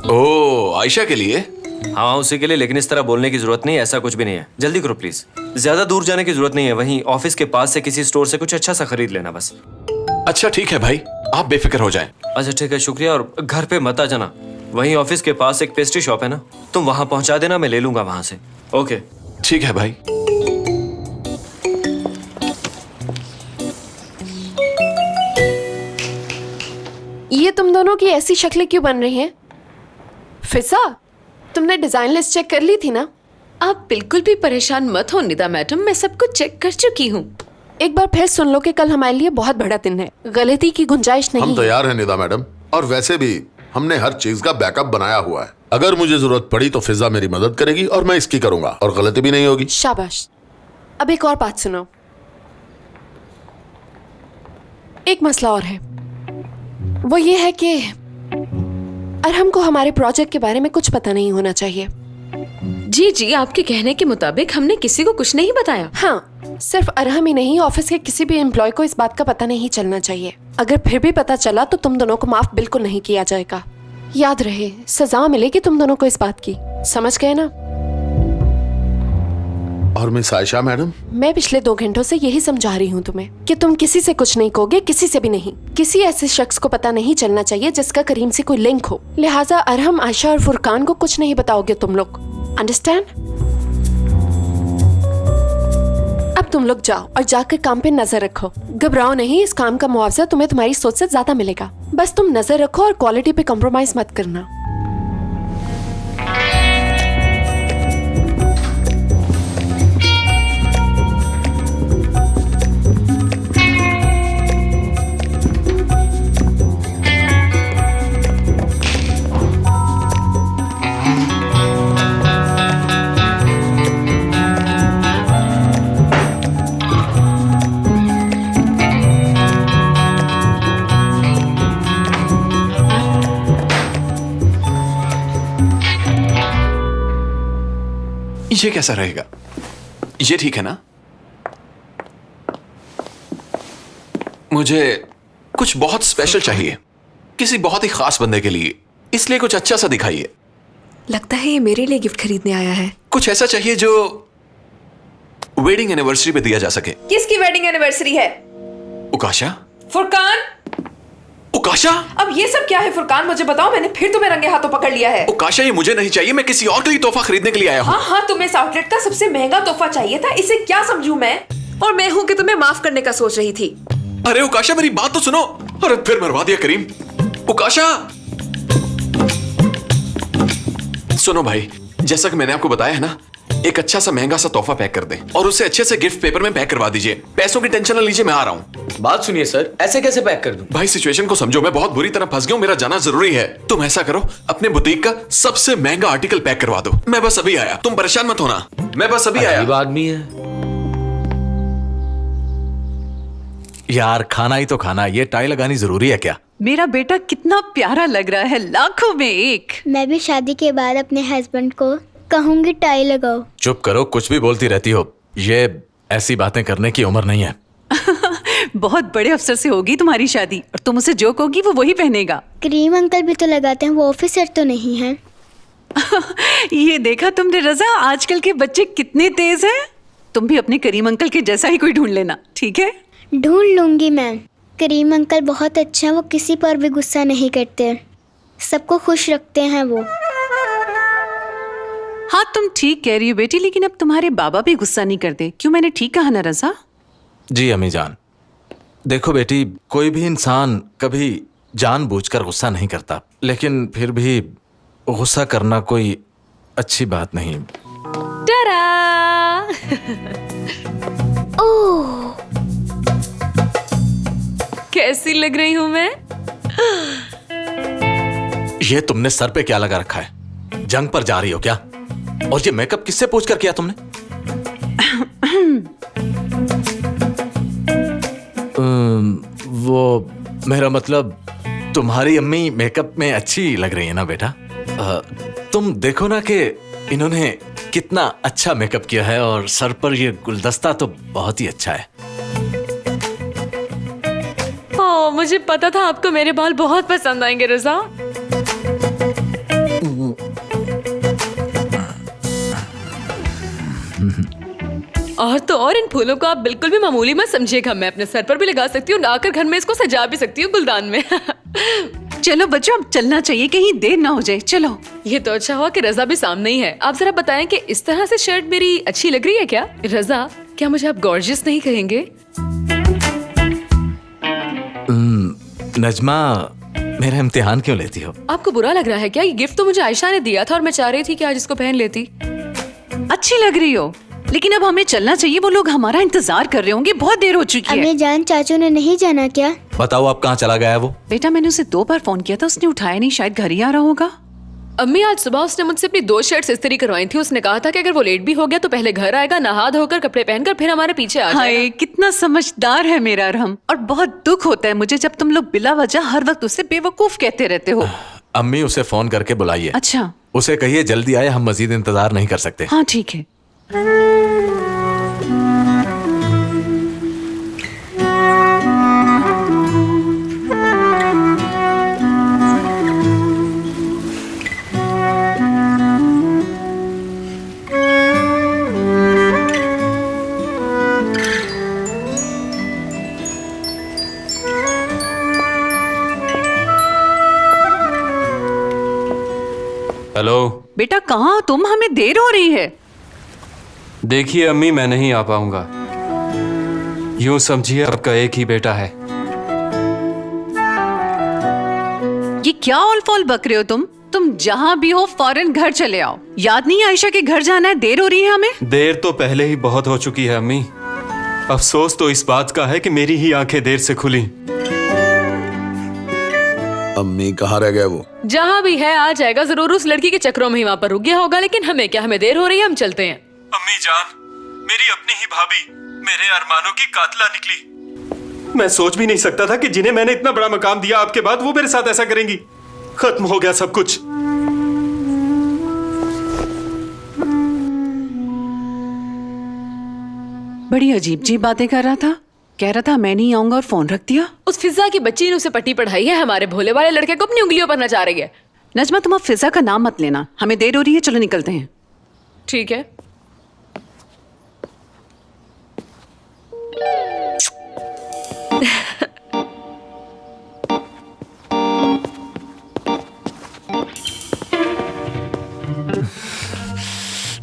ओ, आयशा के लिए?
हाँ उसी के लिए, लेकिन इस तरह बोलने की जरूरत नहीं है, ऐसा कुछ भी नहीं है। जल्दी करो प्लीज, ज्यादा दूर जाने की जरूरत नहीं है, वहीं ऑफिस के पास से किसी स्टोर से कुछ अच्छा सा खरीद लेना बस।
अच्छा ठीक है भाई, आप बेफिक्र हो जाएं।
अच्छा ठीक है, शुक्रिया। और घर पे मत आ जाना, वहीं ऑफिस के पास एक पेस्ट्री शॉप है ना, तुम वहां पहुंचा देना, मैं ले लूंगा वहां से। ओके
ठीक है भाई।
ये तुम दोनों की ऐसी शक्लें क्यों बन रही हैं? फिजा, तुमने डिजाइन लिस्ट चेक कर ली थी ना?
आप बिल्कुल भी परेशान मत हो निदा मैडम, मैं सब कुछ चेक कर चुकी हूँ।
एक बार फिर सुन लो कि कल हमारे लिए बहुत बड़ा दिन है, गलती की गुंजाइश नहीं
हम
है।
तैयार हैं निदा मैडम, और वैसे भी हमने हर चीज का बैकअप बनाया हुआ है। अगर मुझे जरूरत पड़ी तो फिजा मेरी मदद करेगी और मैं इसकी करूंगा, और गलती भी नहीं होगी।
शाबाश। अब एक और बात सुनो, एक मसला और है, वो ये है कि अरहम को हमारे प्रोजेक्ट के बारे में कुछ पता नहीं होना चाहिए।
जी जी, आपके कहने के मुताबिक हमने किसी को कुछ नहीं बताया।
हाँ, सिर्फ अरहम ही नहीं, ऑफिस के किसी भी एम्प्लॉय को इस बात का पता नहीं चलना चाहिए। अगर फिर भी पता चला तो तुम दोनों को माफ बिल्कुल नहीं किया जाएगा। याद रहे, सजा मिलेगी तुम दोनों को इस बात की, समझ गए ना?
और मिस आयशा मैडम,
मैं पिछले 2 घंटों से यही समझा रही हूँ तुम्हें कि तुम किसी से कुछ नहीं कहोगे, किसी से भी नहीं। किसी ऐसे शख्स को पता नहीं चलना चाहिए जिसका करीम से कोई लिंक हो। लिहाजा अरहम, आयशा और फुरकान को कुछ नहीं बताओगे तुम लोग, अंडरस्टैंड? अब तुम लोग जाओ और जाकर काम पे नजर रखो। घबराओ नहीं, इस काम का मुआवजा तुम्हें तुम्हारी सोच से ज्यादा मिलेगा। बस तुम नजर रखो और क्वालिटी पे कॉम्प्रोमाइज मत करना।
ये कैसा रहेगा? ये ठीक है ना? मुझे कुछ बहुत स्पेशल चाहिए, किसी बहुत ही खास बंदे के लिए, इसलिए कुछ अच्छा सा दिखाइए।
लगता है ये मेरे लिए गिफ्ट खरीदने आया है।
कुछ ऐसा चाहिए जो वेडिंग एनिवर्सरी पे दिया जा सके।
किसकी वेडिंग एनिवर्सरी है?
उकाशा।
फुरकान।
उकाशा,
अब ये सब क्या है फुरकान, मुझे बताओ, मैंने फिर तुम्हें रंगे हाथों पकड़ लिया है।
उकाशा, ये मुझे नहीं चाहिए, मैं किसी और के लिए तोहफा खरीदने के लिए आया हूँ।
हाँ हाँ, तुम्हें इस आउटलेट का सबसे महंगा तोहफा चाहिए था, इसे क्या समझूं मैं? और मैं हूँ कि तुम्हें माफ करने का सोच रही थी।
अरे उकाशा, मेरी बात तो सुनो। अरे फिर मरवा दिया करीम। उकाशा सुनो भाई, जैसा कि मैंने आपको बताया है ना, एक अच्छा सा महंगा सा तोहफा पैक कर दें और उसे अच्छे से गिफ्ट पेपर में पैक करवा दीजिए। पैसों की टेंशन न लीजिए, मैं आ रहा हूँ।
बात सुनिए सर, ऐसे कैसे पैक कर दूं?
भाई सिचुएशन को समझो, मैं बहुत बुरी तरह फंस गया हूँ, मेरा जाना जरूरी है। तुम ऐसा करो, अपने बुटीक का सबसे महंगा आर्टिकल पैक करवा दो। मैं बस अभी आया, तुम परेशान मत होना, मैं बस अभी आया।
आदमी है
यार, खाना ही तो खाना, ये टाई लगानी जरूरी है क्या?
मेरा बेटा कितना प्यारा लग रहा है, लाखों में एक।
मैं भी शादी के बाद अपने हस्बैंड को कहूंगी टाई लगाओ।
चुप करो, कुछ भी बोलती रहती हो, ये ऐसी बातें करने की उम्र नहीं है।
बहुत बड़े अफसर से होगी तुम्हारी शादी, और तुम उसे जो कहोगी वो वही पहनेगा।
करीम अंकल भी तो लगाते हैं, वो ऑफिसर तो नहीं है।
ये देखा तुमने रजा, आजकल के बच्चे कितने तेज हैं। तुम भी अपने करीम अंकल के जैसा ही कोई ढूंढ लेना, ठीक है?
ढूंढ लूंगी मैं। करीम अंकल बहुत अच्छा, वो किसी पर भी गुस्सा नहीं करते, सबको खुश रखते हैं वो।
हाँ तुम ठीक कह रही हो बेटी, लेकिन अब तुम्हारे बाबा भी गुस्सा नहीं करते। क्यों, मैंने ठीक कहा ना रजा?
जी अम्मी जान, देखो बेटी, कोई भी इंसान कभी जानबूझकर गुस्सा नहीं करता, लेकिन फिर भी गुस्सा करना कोई अच्छी बात नहीं।
टरा!
ओह,
कैसी लग रही हूँ मैं?
ये तुमने सर पे क्या लगा रखा है? जंग पर जा रही हो क्या? और ये मेकअप किससे पूछ कर किया तुमने? वो मेरा मतलब, तुम्हारी अम्मी मेकअप में अच्छी लग रही है ना बेटा? तुम देखो ना कि इन्होंने कितना अच्छा मेकअप किया है, और सर पर ये गुलदस्ता तो बहुत ही अच्छा है।
ओह, मुझे पता था आपको मेरे बाल बहुत पसंद आएंगे रजा। और तो और इन फूलों को आप बिल्कुल भी मामूली मत समझिएगा, मैं अपने सर पर भी लगा सकती हूँ, आकर घर में इसको सजा भी सकती हूँ गुलदान में।
चलो बच्चों, अब चलना चाहिए, कहीं देर ना हो जाए। चलो।
ये तो अच्छा हुआ कि रजा भी सामने ही है। आप जरा बताएं कि इस तरह से शर्ट मेरी अच्छी लग रही है क्या? रजा, क्या मुझे आप गॉर्जियस नहीं कहेंगे?
नजमा, मेरा इम्तिहान क्यों लेती हो?
आपको बुरा लग रहा है क्या? ये गिफ्ट तो मुझे आयशा ने दिया था और मैं चाह रही थी कि आज इसको पहन लेती।
अच्छी लग रही हो, लेकिन अब हमें चलना चाहिए, वो लोग हमारा इंतजार कर रहे होंगे, बहुत देर हो चुकी है।
अम्मी जान, चाचू ने नहीं जाना क्या?
बताओ आप कहाँ चला गया है वो?
बेटा, मैंने उसे 2 बार फोन किया था, उसने उठाया नहीं, शायद घर ही आ रहा होगा।
अम्मी, आज सुबह उसने मुझसे अपनी 2 शर्ट्स इस्त्री करवाई थी। उसने कहा था कि अगर वो लेट भी हो गया तो पहले घर आएगा, नहा धोकर कपड़े पहनकर फिर हमारे पीछे आ जाएगा।
हाय, कितना समझदार है मेरा अरहम। और बहुत दुख होता है मुझे जब तुम लोग बिला वजह हर वक्त उसे बेवकूफ कहते रहते हो।
अम्मी, उसे फोन करके बुलाइए।
अच्छा।
उसे कहिए जल्दी आए, हम मजीद इंतजार नहीं कर सकते।
हाँ ठीक है।
हेलो
बेटा, कहाँ हो तुम? हमें देर हो रही है।
देखिए अम्मी, मैं नहीं आ पाऊंगा। यूं समझिए आपका एक ही बेटा है।
ये क्या ऑल फॉल बक रहे हो तुम जहाँ भी हो फौरन घर चले आओ। याद नहीं आयशा के घर जाना है, देर हो रही है हमें।
देर तो पहले ही बहुत हो चुकी है अम्मी। अफसोस तो इस बात का है कि मेरी ही आंखें देर से खुली।
अम्मी कहाँ रह गया वो?
जहाँ भी है आ जाएगा जरूर। उस लड़की के चक्रों में ही वहाँ पर रुक गया होगा, लेकिन हमें क्या, हमें देर हो रही है, हम चलते हैं।
अम्मी जान, मेरी अपनी ही भाभी मेरे अरमानों की कातिला निकली। मैं सोच भी नहीं सकता था कि जिन्हें मैंने इतना बड़ा मकाम दिया आपके बाद वो मेरे साथ ऐसा करेंगी। खत्म हो गया सब कुछ।
बड़ी अजीब जी बातें कर रहा था, कह रहा था मैं नहीं आऊंगा और फोन रख दिया।
उस फिजा की बच्ची ने उसे पट्टी पढ़ाई है, हमारे भोले वाले लड़के को अपनी उंगलियों पर नचा रही है।
नजमा, तुम अब फिजा का नाम मत लेना, हमें देर हो रही है, चलो निकलते हैं।
ठीक है।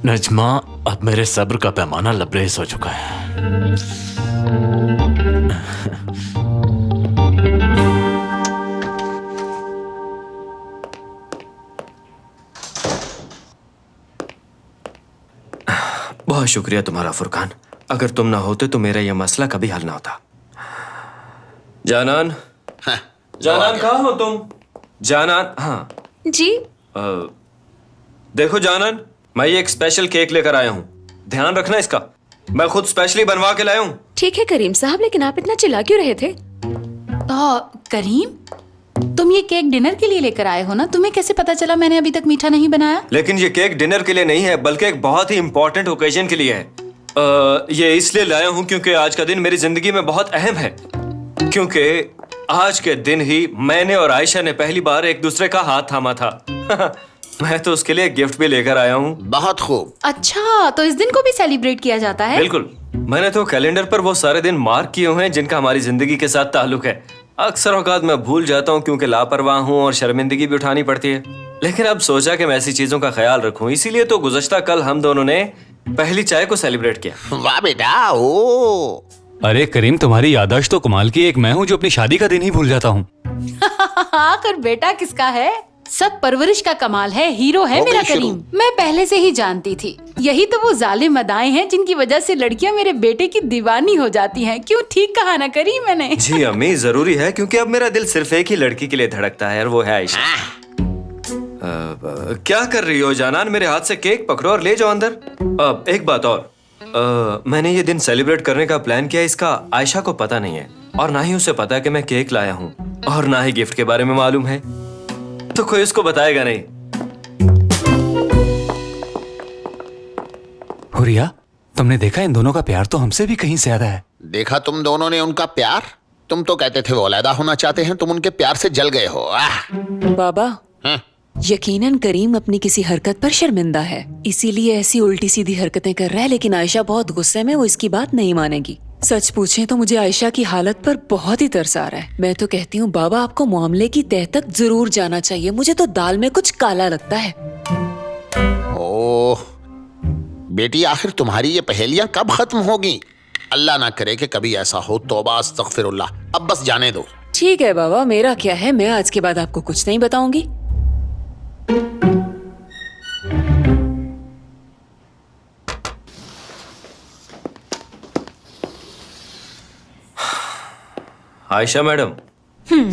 नजमा, अब मेरे सब्र का पैमाना लबरेज हो चुका है।
बहुत शुक्रिया तुम्हारा फुरकान। अगर तुम ना होते तो मेरा यह मसला कभी हल ना होता। जानान, जानान कहाँ हो तुम? जानान, हाँ
जी।
देखो जानान, मैं ये एक स्पेशल केक लेकर आया हूँ, ध्यान रखना इसका। मैं खुद स्पेशली बनवा के लाया हूँ।
ठीक है करीम साहब, लेकिन आप इतना चिल्ला क्यों रहे थे?
करीम, तुम ये केक डिनर के लिए लेकर आए हो ना? तुम्हें कैसे पता चला मैंने अभी तक मीठा नहीं बनाया?
लेकिन ये केक डिनर के लिए नहीं है, बल्कि एक बहुत ही इंपॉर्टेंट ओकेजन के लिए है। ये इसलिए लाया हूँ क्योंकि आज का दिन मेरी जिंदगी में बहुत अहम है। क्योंकि आज के दिन ही मैंने और आयशा ने पहली बार एक दूसरे का हाथ थामा था। मैं तो उसके लिए गिफ्ट भी लेकर आया हूँ।
बहुत खूब।
अच्छा, तो इस दिन को भी सेलिब्रेट किया जाता है?
बिल्कुल, मैंने तो कैलेंडर पर वो सारे दिन मार्क किए हुए हैं जिनका हमारी जिंदगी के साथ ताल्लुक है। अक्सर औकात मैं भूल जाता हूँ क्योंकि लापरवाह हूँ और शर्मिंदगी भी उठानी पड़ती है, लेकिन अब सोचा कि मैं ऐसी चीजों का ख्याल रखूं, इसीलिए तो गुज़श्ता कल हम दोनों ने पहली चाय को सेलिब्रेट किया।
वाह बेटा, ओ।
अरे करीम, तुम्हारी याददाश्त तो कमाल की। एक मैं हूँ जो अपनी शादी का दिन ही भूल जाता हूँ।
आखिर बेटा किसका है? सब परवरिश का कमाल है, हीरो है मेरा करीम। मैं पहले से ही जानती थी, यही तो वो जालिम अदाएं हैं जिनकी वजह से लड़कियां मेरे बेटे की दीवानी हो जाती हैं। क्यों, ठीक कहा ना करीम मैंने?
जी अम्मी, जरूरी है, क्योंकि अब मेरा दिल सिर्फ एक ही लड़की के लिए धड़कता है और वो है आयशा। क्या कर रही हो जानान? मेरे हाथ से केक पकड़ो और ले जाओ अंदर। अब एक बात और, मैंने ये दिन सेलिब्रेट करने का प्लान किया, इसका आयशा को पता नहीं है और ना ही उसे पता कि मैं केक लाया हूँ और ना ही गिफ्ट के बारे में मालूम है, तो कोई उसको बताएगा नहीं।
हुरिया, तुमने देखा इन दोनों का प्यार तो हमसे भी कहीं ज्यादा है।
देखा तुम दोनों ने उनका प्यार? तुम तो कहते थे वो अलहदा होना चाहते हैं, तुम उनके प्यार से जल गए हो।
बाबा, यकीनन करीम अपनी किसी हरकत पर शर्मिंदा है, इसीलिए ऐसी उल्टी सीधी हरकतें कर रहा है। लेकिन आयशा बहुत गुस्से में, वो इसकी बात नहीं मानेगी। सच पूछें तो मुझे आयशा की हालत पर बहुत ही तरस आ रहा है। मैं तो कहती हूँ बाबा, आपको मामले की तह तक जरूर जाना चाहिए। मुझे तो दाल में कुछ काला लगता है।
ओह बेटी, आखिर तुम्हारी ये पहेलियां कब खत्म होगी? अल्लाह ना करे कि कभी ऐसा हो। तौबा अस्तगफिरुल्लाह। अब बस जाने दो।
ठीक है बाबा, मेरा क्या है, मैं आज के बाद आपको कुछ नहीं बताऊंगी।
आयशा मैडम,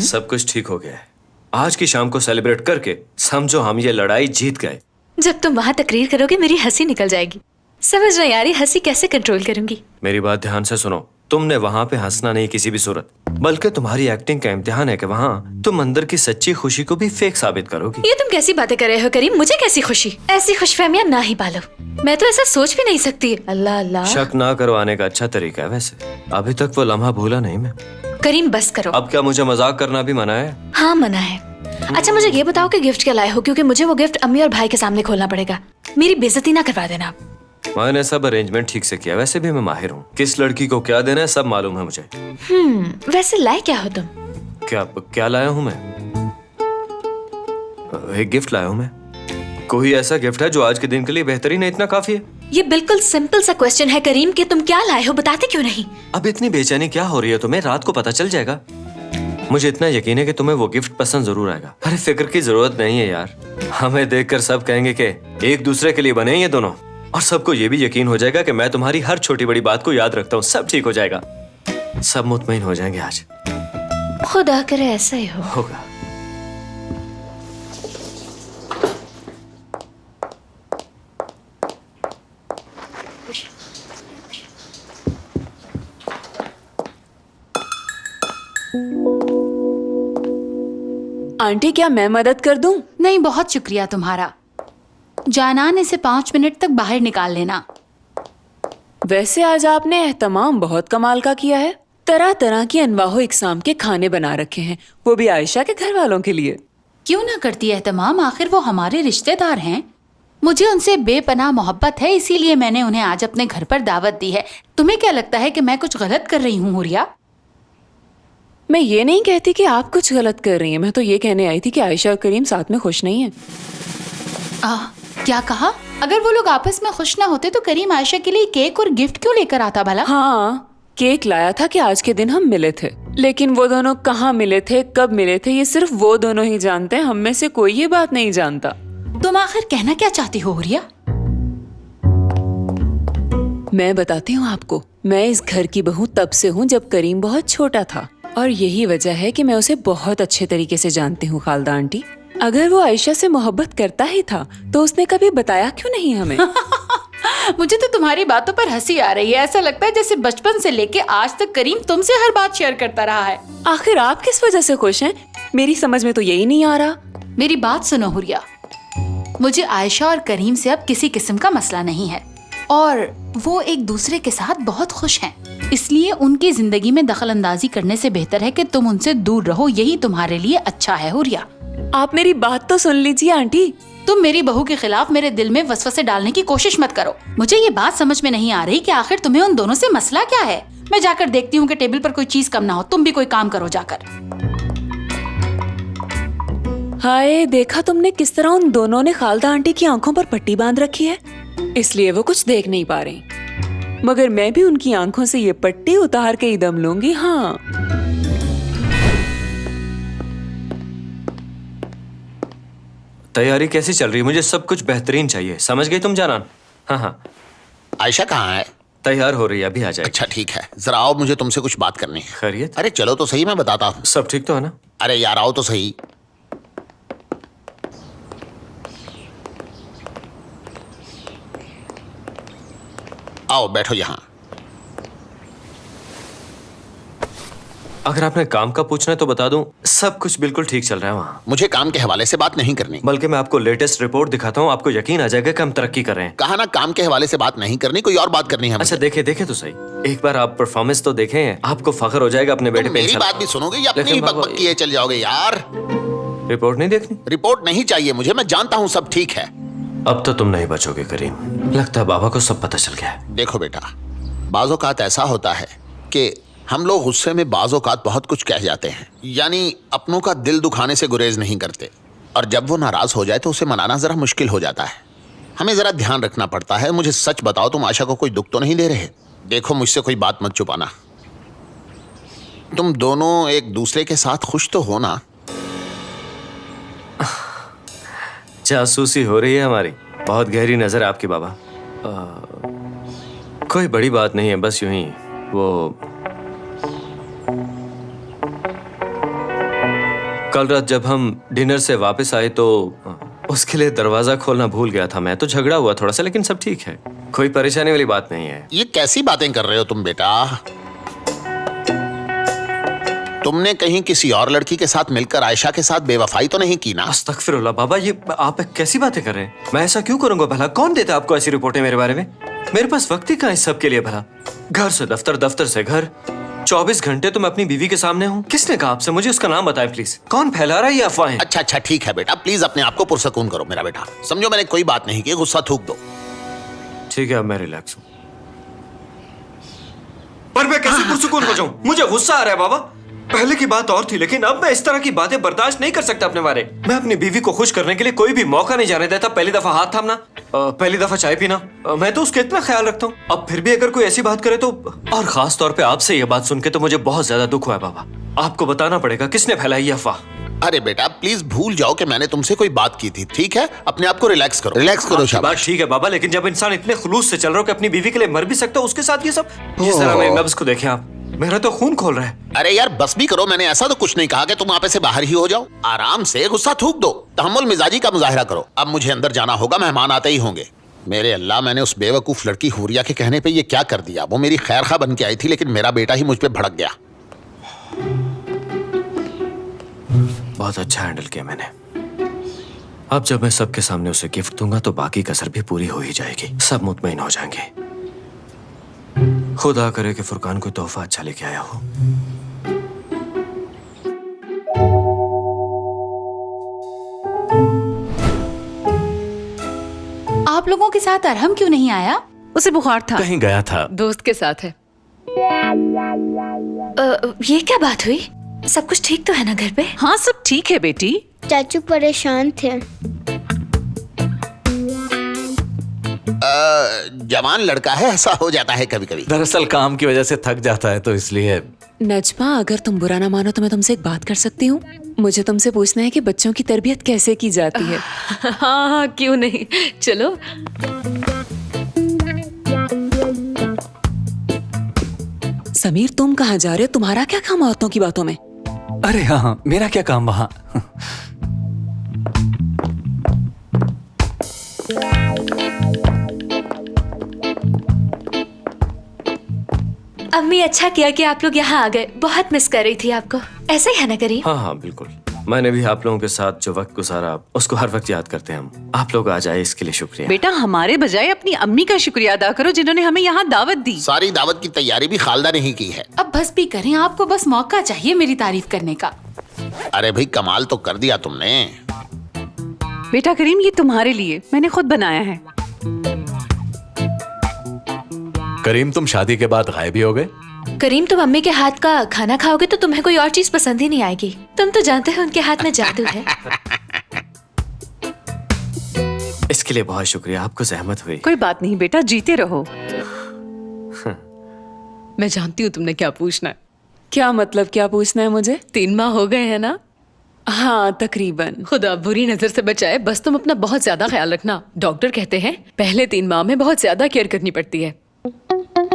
सब कुछ ठीक हो गया है। आज की शाम को सेलिब्रेट करके समझो हम ये लड़ाई जीत गए।
जब तुम वहाँ तकरीर करोगे मेरी हंसी निकल जाएगी। समझ नहीं आ रही हंसी कैसे कंट्रोल करूंगी।
मेरी बात ध्यान से सुनो, तुमने वहाँ पे हंसना नहीं किसी भी सूरत, बल्कि तुम्हारी एक्टिंग का इम्तिहान है कि वहाँ तुम अंदर की सच्ची खुशी को भी फेक साबित करोगी।
ये तुम कैसी बातें कर रहे हो करीम? मुझे कैसी खुशी? ऐसी खुशफहमियां ना ही पालो। मैं तो ऐसा सोच भी नहीं सकती। अल्लाह अल्लाह।
शक ना करवाने का अच्छा तरीका है वैसे। अभी तक वो लम्हा भूला नहीं मैं।
करीम बस करो।
अब क्या मुझे मजाक करना भी मना है?
हाँ मना है। अच्छा मुझे ये बताओ कि गिफ्ट क्या लाए हो, क्योंकि मुझे वो गिफ्ट अम्मी और भाई के सामने खोलना पड़ेगा। मेरी बेइज्जती ना करवा देना।
मैंने सब अरेंजमेंट ठीक से किया, वैसे भी मैं माहिर हूँ। किस लड़की को क्या देना है सब मालूम है मुझे।
वैसे लाए क्या हो तुम?
क्या लाया हूँ मैं? एक गिफ्ट लाया हूँ मैं। कोई ऐसा गिफ्ट है जो आज के दिन के लिए बेहतरीन है, इतना काफी है।
ये बिल्कुल सिंपल सा क्वेश्चन है करीम कि तुम क्या लाए हो, बताते क्यों नहीं?
अब इतनी बेचैनी क्या हो रही है तुम्हें? रात को पता चल जाएगा। मुझे इतना यकीन है कि तुम्हें वो गिफ्ट पसंद जरूर आएगा। अरे फिक्र की जरूरत नहीं है यार, हमें देखकर सब कहेंगे कि एक दूसरे के लिए बने ये दोनों, और सबको ये भी यकीन हो जाएगा कि मैं तुम्हारी हर छोटी बड़ी बात को याद रखता हूँ। सब ठीक हो जाएगा, सब मुतमईन हो जाएंगे आज।
खुदा करे ऐसा ही हो।
होगा।
आंटी क्या मैं मदद कर दूं?
नहीं बहुत शुक्रिया तुम्हारा। जानान इसे 5 मिनट तक बाहर निकाल लेना।
वैसे आज आपने एहतमाम बहुत कमाल का किया है। तरह तरह की अनवाहो इकसाम के खाने बना रखे हैं, वो भी आयशा के घर वालों के लिए।
क्यों ना करती एहतमाम, आखिर वो हमारे रिश्तेदार हैं। मुझे उनसे बेपनाह मोहब्बत है, इसीलिए मैंने उन्हें आज अपने घर पर दावत दी है। तुम्हें क्या लगता है कि मैं कुछ गलत कर रही हूँ हुरिया?
मैं ये नहीं कहती कि आप कुछ गलत कर रही हैं, मैं तो ये कहने आई थी कि आयशा और करीम साथ में खुश नहीं है।
क्या कहा? अगर वो लोग आपस में खुश ना होते तो करीम आयशा के लिए केक और गिफ्ट क्यों लेकर आता भला?
हाँ, केक लाया था कि आज के दिन हम मिले थे, लेकिन वो दोनों कहाँ मिले थे, कब मिले थे, ये सिर्फ वो दोनों ही जानते हैं। हम में से कोई ये बात नहीं जानता।
तुम आखिर कहना क्या चाहती हो हुरिया?
मैं बताती हूँ आपको, मैं इस घर की बहू तब से हूँ जब करीम बहुत छोटा था, और यही वजह है कि मैं उसे बहुत अच्छे तरीके से जानती हूँ। खालदा आंटी, अगर वो आयशा से मोहब्बत करता ही था तो उसने कभी बताया क्यों नहीं हमें?
मुझे तो तुम्हारी बातों पर हंसी आ रही है। ऐसा लगता है जैसे बचपन से लेके आज तक करीम तुमसे हर बात शेयर करता रहा है।
आखिर आप किस वजह से खुश हैं? मेरी समझ में तो यही नहीं आ रहा।
मेरी बात सुनो हुरिया, मुझे आयशा और करीम से अब किसी किस्म का मसला नहीं है, और वो एक दूसरे के साथ बहुत खुश हैं। इसलिए उनकी जिंदगी में दखल अंदाजी करने से बेहतर है कि तुम उनसे दूर रहो। यही तुम्हारे लिए अच्छा है हुरिया।
आप मेरी बात तो सुन लीजिए आंटी।
तुम मेरी बहू के खिलाफ मेरे दिल में वसवसे डालने की कोशिश मत करो। मुझे ये बात समझ में नहीं आ रही कि आखिर तुम्हें उन दोनों से मसला क्या है। मैं जाकर देखती हूँ कि टेबल पर कोई चीज कम ना हो। तुम भी कोई काम करो जाकर।
हाय, देखा तुमने किस तरह उन दोनों ने खालदा आंटी की आंखों पर पट्टी बांध रखी है, इसलिए वो कुछ देख नहीं पा रही। मगर मैं भी उनकी आंखों से ये पट्टी उतार के ही दम लूंगी। हाँ,
तैयारी कैसी चल रही है? मुझे सब कुछ बेहतरीन चाहिए, समझ गई तुम जानान? हाँ हाँ।
आयशा कहाँ है?
तैयार हो रही है, अभी आ जाएगी।
अच्छा ठीक है, जरा आओ, मुझे तुमसे कुछ बात करनी है।
खैरियत?
अरे चलो तो सही, मैं बताता हूँ।
सब ठीक तो है ना?
अरे यार आओ तो सही। आओ बैठो यहाँ।
अगर आपने काम का पूछना है तो बता दूं, सब कुछ बिल्कुल ठीक चल रहा है वहाँ।
मुझे काम के हवाले से बात नहीं करनी।
बल्कि मैं आपको लेटेस्ट रिपोर्ट दिखाता हूँ, आपको यकीन आ जाएगा कि हम तरक्की कर रहे हैं।
कहा ना काम के हवाले से बात नहीं करनी, कोई और बात करनी है।
अच्छा देखे तो सही, एक बार आप परफॉर्मेंस तो देखें, आपको फख्र हो जाएगा अपने बेटे पे।
मेरी बात भी सुनोगे या अपनी ही बकबक किए चल जाओगे यार?
रिपोर्ट नहीं देखनी?
रिपोर्ट नहीं चाहिए मुझे, मैं जानता हूँ सब ठीक है।
अब तो तुम नहीं बचोगे करीम, लगता है बाबा को सब पता चल गया है।
देखो बेटा, बाज़ औक़ात ऐसा होता है कि हम लोग गुस्से में बाज़ औक़ात बहुत कुछ कह जाते हैं, यानी अपनों का दिल दुखाने से गुरेज नहीं करते, और जब वो नाराज हो जाए तो उसे मनाना जरा मुश्किल हो जाता है। हमें जरा ध्यान रखना पड़ता है। मुझे सच बताओ, तुम आशा को कोई दुख तो नहीं दे रहे? देखो, मुझसे कोई बात मत छुपाना। तुम दोनों एक दूसरे के साथ खुश तो हो ना?
जासूसी हो रही है हमारी, बहुत गहरी नजर है आपकी बाबा। कोई बड़ी बात नहीं है, बस यूं ही वो कल रात जब हम डिनर से वापस आए तो उसके लिए दरवाजा खोलना भूल गया था मैं, तो झगड़ा हुआ थोड़ा सा, लेकिन सब ठीक है, कोई परेशानी वाली बात नहीं है।
ये कैसी बातें कर रहे हो तुम बेटा? तुमने कहीं किसी और लड़की के साथ मिलकर आयशा के साथ बेवफाई तो नहीं की ना?
अस्तगफिरुल्लाह बाबा, ये आप कैसी बातें कर रहे हैं? मैं ऐसा क्यों करूंगा भला? कौन देता आपको ऐसी रिपोर्टें मेरे बारे में? मेरे पास वक्त ही कहाँ इस सब के लिए भला? घर से दफ्तर, दफ्तर से घर, 24 घंटे तो मैं अपनी बीवी के सामने हूँ। किसने कहा आपसे? मुझे उसका नाम बताएं प्लीज। कौन फैला रहा है ये अफवाहें?
अच्छा ठीक है बेटा, प्लीज अपने आप को पुरसकून करो मेरा बेटा। समझो मैंने कोई बात नहीं की, गुस्सा थूक दो।
ठीक है, अब मैं रिलैक्स हूँ। पर मैं कैसे पुरसकून हो जाऊं? मुझे गुस्सा आ रहा है बाबा। पहले की बात और थी, लेकिन अब मैं इस तरह की बातें बर्दाश्त नहीं कर सकता अपने बारे। मैं अपनी बीवी को खुश करने के लिए कोई भी मौका नहीं जाने देता। पहली दफा हाथ थामना, पहली दफा चाय पीना, मैं तो उसका इतना ख्याल रखता हूँ। अब फिर भी अगर कोई ऐसी बात करे तो, और खास तौर पे आपसे ये बात सुन के तो मुझे बहुत ज्यादा दुख हुआ है बाबा। आपको बताना पड़ेगा किसने फैलाई ये अफवाह।
अरे बेटा प्लीज भूल जाओ कि मैंने तुमसे कोई बात की थी, ठीक है? अपने आप को रिलैक्स करो, रिलैक्स करो।
शाबाश। बात ठीक है बाबा, लेकिन जब इंसान इतने खुलूस से चल रहा हो कि अपनी बीवी के लिए मर भी सकता है, उसके साथ ये सब, जिस तरह मेरे नब्ज को देखें आप, मेरा तो खून खोल रहा है।
अरे यार बस भी करो, मैंने ऐसा तो कुछ नहीं कहा कि तुम वहाँ पे से बाहर ही हो जाओ। आराम से गुस्सा थूक दो, तहम्मुल मिजाजी का मुजाहिरा करो। अब मुझे अंदर जाना होगा, मेहमान आते ही होंगे। मेरे अल्लाह, मैंने उस बेवकूफ लड़की हुरिया के कहने पे ये क्या कर दिया? वो मेरी खैर खा बन के आई थी, लेकिन मेरा बेटा ही मुझ पे भड़क गया।
बहुत अच्छा हैंडल किया मैंने। अब जब मैं सबके सामने उसे गिफ्ट दूंगा तो बाकी कसर भी पूरी हो ही जाएगी, सब मुतमईन हो जाएंगे। खुदा करे कि फुरकान कोई तोहफा अच्छा लेके आया हो।
आप लोगों के साथ अरहम क्यों नहीं आया?
उसे बुखार था,
कहीं गया था,
दोस्त के साथ है।
ये क्या बात हुई? सब कुछ ठीक तो है ना घर पे?
हाँ सब ठीक है बेटी।
चाचू परेशान थे।
जवान लड़का है, ऐसा हो जाता है कभी कभी।
दरअसल काम की वजह से थक जाता है तो इसलिए।
नजमा, अगर तुम बुरा ना मानो तो मैं तुमसे एक बात कर सकती हूँ? मुझे तुमसे पूछना है कि बच्चों की तरबियत कैसे की जाती है।
हाँ क्यों नहीं, चलो।
समीर, तुम कहाँ जा रहे हो? तुम्हारा क्या काम औरतों की बातों में?
अरे हाँ, मेरा क्या काम वहाँ?
अम्मी अच्छा किया कि आप लोग यहाँ आ गए, बहुत मिस कर रही थी आपको। ऐसा ही है ना करीम?
हाँ बिल्कुल, मैंने भी आप लोगों के साथ जो वक्त गुजारा उसको हर वक्त याद करते हैं हम। आप लोग आ जाए इसके लिए शुक्रिया।
बेटा हमारे बजाय अपनी अम्मी का शुक्रिया अदा करो जिन्होंने हमें यहाँ दावत दी।
सारी दावत की तैयारी भी खालदा नहीं की है।
अब बस भी करें, आपको बस मौका चाहिए मेरी तारीफ करने का।
अरे भाई कमाल तो कर दिया तुमने।
बेटा करीम, ये तुम्हारे लिए मैंने खुद बनाया है।
करीम, तुम शादी के बाद गायब ही हो गए।
करीम, तुम अम्मी के हाथ का खाना खाओगे तो तुम्हें कोई और चीज पसंद ही नहीं आएगी। तुम तो जानते हो उनके हाथ में जादू है।
इसके लिए बहुत शुक्रिया, आपको जहमत हुई।
कोई बात नहीं बेटा, जीते रहो।
मैं जानती हूँ तुमने क्या पूछना है।
क्या मतलब क्या पूछना है मुझे?
3 माह हो गए हैं ना?
हाँ तकरीबन।
खुदा बुरी नजर से बचाए, बस तुम अपना बहुत ज्यादा ख्याल रखना। डॉक्टर कहते हैं पहले 3 माह में बहुत ज्यादा केयर करनी पड़ती है।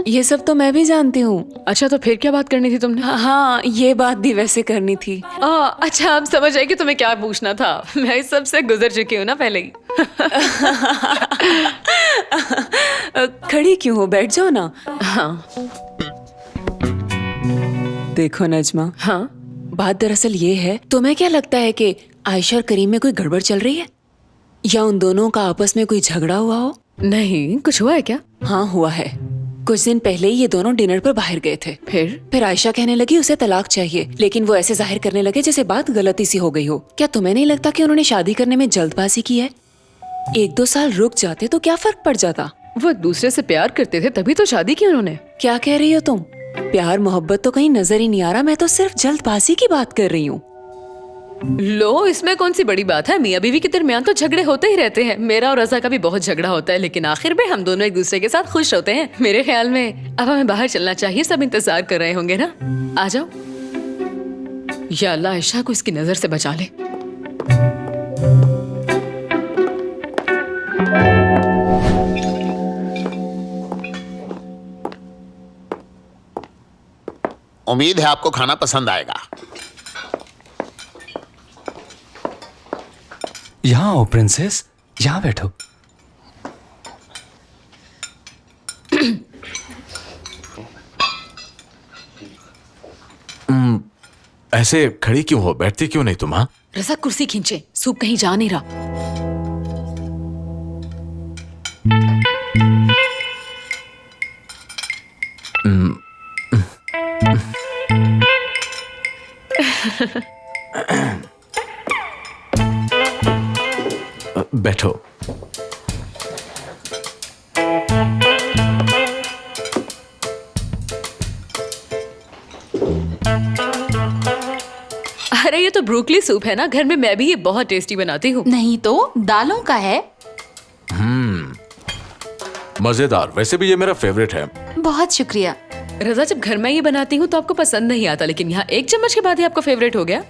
ये सब तो मैं भी जानती हूँ।
अच्छा तो फिर क्या बात करनी थी तुमने?
हाँ ये बात भी वैसे करनी थी।
अच्छा अब समझ आई कि तुम्हें क्या पूछना था। मैं इस सब से गुजर चुकी हूँ ना पहले ही।
खड़ी क्यों हो? बैठ जाओ ना।
हाँ
देखो नजमा,
हाँ
बात दरअसल ये है, तुम्हें क्या लगता है कि आयशा और करीम में कोई गड़बड़ चल रही है, या उन दोनों का आपस में कोई झगड़ा हुआ हो?
नहीं, कुछ हुआ है क्या?
हाँ हुआ है। कुछ दिन पहले ही ये दोनों डिनर पर बाहर गए थे। फिर आयशा कहने लगी उसे तलाक चाहिए, लेकिन वो ऐसे जाहिर करने लगे जैसे बात गलती सी हो गई हो। क्या तुम्हें नहीं लगता कि उन्होंने शादी करने में जल्दबाजी की है? 1-2 साल रुक जाते तो क्या फर्क पड़ जाता?
वो एक दूसरे से प्यार करते थे तभी तो शादी की उन्होंने।
क्या कह रही हो तुम? प्यार मोहब्बत तो कहीं नजर ही नहीं आ रहा। मैं तो सिर्फ जल्दबाजी की बात कर रही हूँ।
लो, इसमें कौन सी बड़ी बात है? मियां बीवी के दरमियान तो झगड़े होते ही रहते हैं। मेरा और रजा का भी बहुत झगड़ा होता है, लेकिन आखिर में हम दोनों एक दूसरे के साथ खुश होते हैं। मेरे ख्याल में अब हमें बाहर चलना चाहिए। सब इंतजार कर रहे होंगे ना। आ जाओ। या अल्लाह, आयशा को इसकी नजर से बचा ले।
उम्मीद है आपको खाना पसंद आएगा।
यहाँ आओ प्रिंसेस, यहाँ बैठो।
ऐसे खड़ी क्यों हो? बैठती क्यों नहीं तुम? हाँ,
रजा कुर्सी खींचे, सूप कहीं जा नहीं रहा।
बैठो।
अरे ये तो ब्रोकली सूप है ना, घर में मैं भी ये बहुत टेस्टी बनाती हूँ।
नहीं तो दालों का है।
मजेदार। वैसे भी ये मेरा फेवरेट है।
बहुत शुक्रिया।
रजा, जब घर में ये बनाती हूँ तो आपको पसंद नहीं आता, लेकिन यहाँ 1 चम्मच के बाद ही आपका फेवरेट हो गया।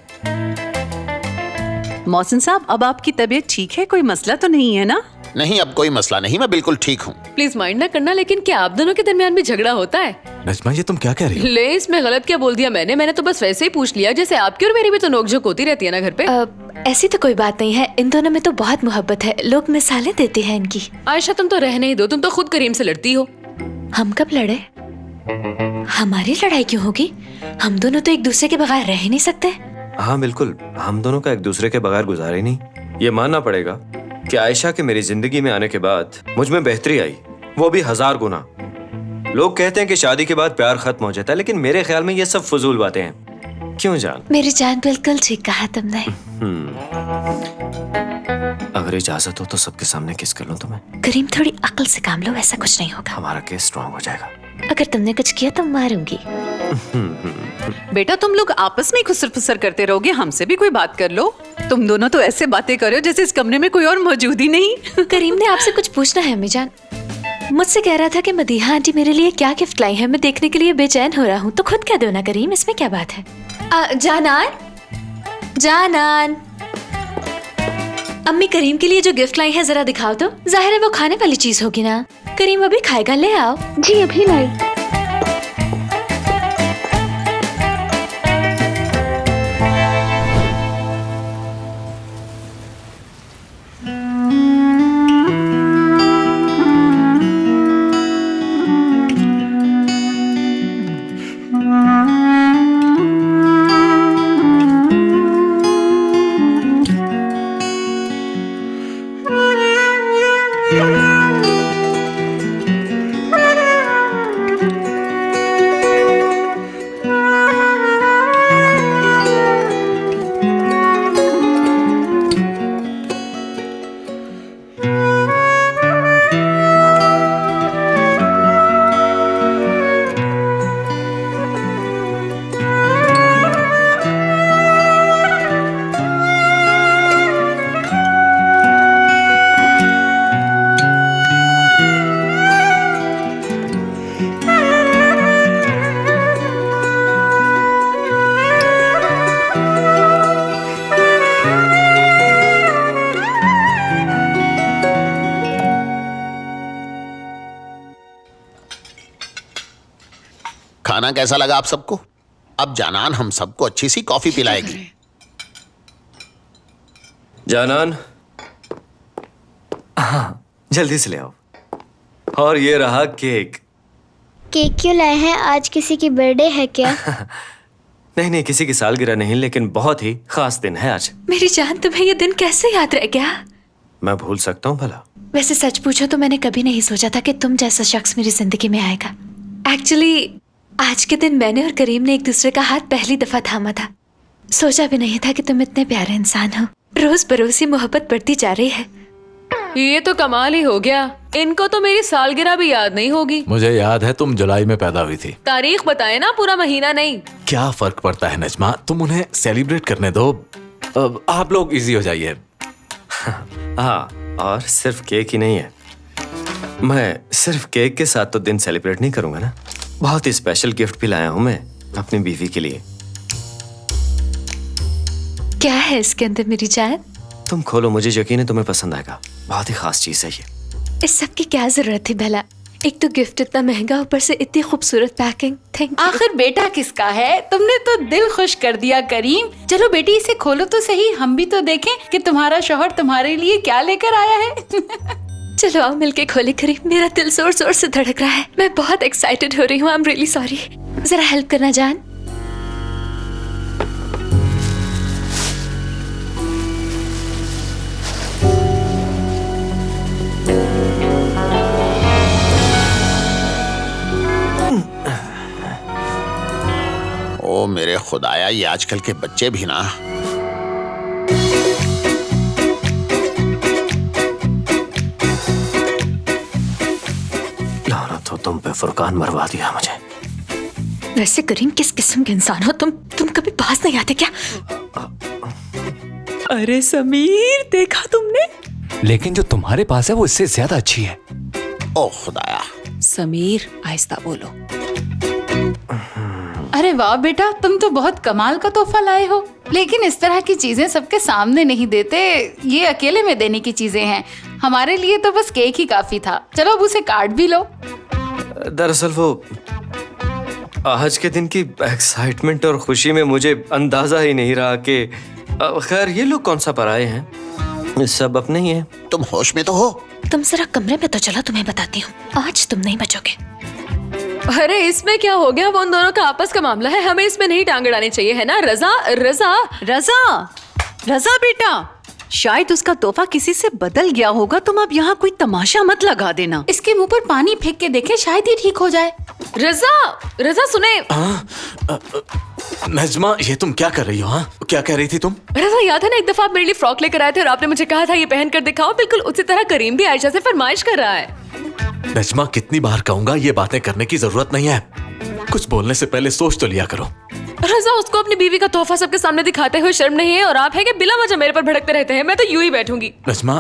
मौसिन साहब, अब आपकी तबीयत ठीक है? कोई मसला तो नहीं है ना?
नहीं, अब कोई मसला नहीं, मैं बिल्कुल ठीक हूँ।
प्लीज माइंड ना करना, लेकिन क्या आप दोनों के दरमियान भी झगड़ा होता है?
नजमा, ये तुम क्या कह रही हो?
ले, इसमें गलत क्या बोल दिया मैंने तो बस वैसे ही पूछ लिया। जैसे आपकी और मेरी भी तो नोकझोंक होती रहती है ना घर पे।
ऐसी तो कोई बात नहीं है, इन दोनों में तो बहुत मोहब्बत है। लोग मिसालें देते हैं इनकी।
आयशा, तुम तो रहने ही दो, तुम तो खुद करीम से लड़ती हो।
हम कब लड़े? हमारी लड़ाई क्यों होगी? हम दोनों तो एक दूसरे के बगैर रह ही नहीं सकते।
हाँ बिल्कुल, हम दोनों का एक दूसरे के बगैर गुजारा ही नहीं। ये मानना पड़ेगा कि आयशा के मेरी जिंदगी में आने के बाद मुझ में बेहतरी आई, वो भी 1000 गुना। लोग कहते हैं कि शादी के बाद प्यार खत्म हो जाता है, लेकिन मेरे ख्याल में ये सब फजूल बातें हैं। क्यों जान?
मेरी जान, बिल्कुल ठीक कहा तुमने।
अगर इजाजत हो तो सबके सामने किस कर लूं तुम्हें?
करीम, थोड़ी अक्ल से काम लो, ऐसा कुछ नहीं होगा।
हमारा केस स्ट्रांग हो जाएगा।
अगर तुमने कुछ किया तो मारूंगी।
बेटा, तुम लोग आपस में खुसर फुसर करते रहोगे, हमसे भी कोई बात कर लो। तुम दोनों तो ऐसे बातें कर रहे हो जैसे इस कमरे में कोई और मौजूद ही नहीं।
करीम ने आपसे कुछ पूछना है अम्मी जान। मुझसे कह रहा था कि मदीहा आंटी मेरे लिए क्या गिफ्ट लाई है, मैं देखने के लिए बेचैन हो रहा हूँ। तो खुद कह दो ना करीम, इसमें क्या बात है? जानान, जानान, अम्मी करीम के लिए जो गिफ्ट लाई है जरा दिखाओ तो। जाहिर है वो खाने वाली चीज होगी ना। करीम अभी खाएगा, ले आओ।
जी अभी लाई।
खाना कैसा लगा आप सबको? अब जानान हम सबको अच्छी सी कॉफी पिलाएगी।
जानान, हाँ जल्दी से ले आओ। और ये रहा केक।
केक क्यों लाए हैं? आज किसी की बर्थडे है क्या?
नहीं नहीं, किसी की सालगिरह नहीं, लेकिन बहुत ही खास दिन है आज।
मेरी जान, तुम्हें ये दिन कैसे याद रह गया?
मैं भूल सकता हूँ भला?
वैसे सच पूछो तो मैंने कभी नहीं सोचा था कि तुम जैसा शख्स मेरी जिंदगी में आएगा। एक्चुअली आज के दिन मैंने और करीम ने एक दूसरे का हाथ पहली दफा थामा था। सोचा भी नहीं था कि तुम इतने प्यारे इंसान हो। रोज बरोज ही मोहब्बत बढ़ती जा रही है।
ये तो कमाल ही हो गया। इनको तो मेरी सालगिरह भी याद नहीं होगी।
मुझे याद है तुम जुलाई में पैदा हुई थी।
तारीख बताए ना, पूरा महीना नहीं।
क्या फर्क पड़ता है नजमा, तुम उन्हें सेलिब्रेट करने दो। अब आप लोग इजी हो जाइए।
हाँ, और सिर्फ केक ही नहीं है। मैं सिर्फ केक के साथ तो दिन सेलिब्रेट नहीं करूंगा ना। बहुत ही स्पेशल गिफ्ट भी लाया हूं मैं अपनी बीवी के लिए।
क्या है इसके अंदर मेरी जान?
तुम खोलो, मुझे यकीन है तुम्हें पसंद आएगा। बहुत ही खास चीज है ये।
इस सब की क्या जरूरत थी भला? एक तो गिफ्ट इतना महंगा, ऊपर से इतनी खूबसूरत पैकिंग। Thank you.
आखिर बेटा किसका है? तुमने तो दिल खुश कर दिया करीम। चलो बेटी इसे खोलो तो सही, हम भी तो देखें कि तुम्हारा शौहर तुम्हारे लिए क्या लेकर आया है।
चलो आओ मिलके खोले करीम। मेरा दिल जोर जोर से धड़क रहा है। मैं बहुत एक्साइटेड हो रही हूँ। I am really sorry. जरा हेल्प करना जान।
ओ मेरे खुदाया, ये आजकल के बच्चे भी ना।
लानत हो तुम पे, फुरकान मरवा दिया मुझे।
वैसे करीम किस किस्म के इंसान हो तुम? कभी पास नहीं आते क्या?
अरे समीर, देखा तुमने?
लेकिन जो तुम्हारे पास है वो इससे ज्यादा अच्छी है।
ओ खुदाया।
समीर, आहिस्ता बोलो।
अरे वाह बेटा, तुम तो बहुत कमाल का तोहफा लाए हो। लेकिन इस तरह की चीजें सबके सामने नहीं देते। ये अकेले में देने की चीजें हैं। हमारे लिए तो बस केक ही काफी था। चलो अब उसे काट भी लो।
दरअसल वो आज के दिन की एक्साइटमेंट और खुशी में मुझे अंदाजा ही नहीं रहा कि खैर ये लोग कौन सा पराये हैं, सब अपने ही हैं।
तुम होश में तो हो?
तुम जरा कमरे में तो चलो, तुम्हें बताती हूँ। आज तुम नहीं बचोगे।
अरे इसमें क्या हो गया? वो उन दोनों का आपस का मामला है, हमें इसमें नहीं टांग अड़ानी चाहिए, है ना? रजा रजा
रजा रजा बेटा, शायद उसका तोहफा किसी से बदल गया होगा। तुम अब यहाँ कोई तमाशा मत लगा देना।
इसके मुंह पर पानी फेंक के देखे, शायद ये ठीक हो जाए।
रजा रजा सुने।
नजमा, ये तुम क्या कर रही हो? हाँ, क्या कह रही थी तुम?
रजा, याद है ना एक दफा आप मेरे लिए फ्रॉक लेकर आए थे और आपने मुझे कहा था ये पहन कर दिखाओ। बिल्कुल उसी तरह करीम भी आयशा से फरमाइश कर रहा है।
नजमा, कितनी बार कहूंगा ये बातें करने की जरूरत नहीं है। कुछ बोलने से पहले सोच तो लिया करो।
रजा, उसको अपनी बीवी का तोहफा सबके सामने दिखाते हुए शर्म नहीं है? और आप है कि बिला वजह मेरे पर भड़कते रहते हैं। मैं तो यूं ही बैठूंगी।
नजमा।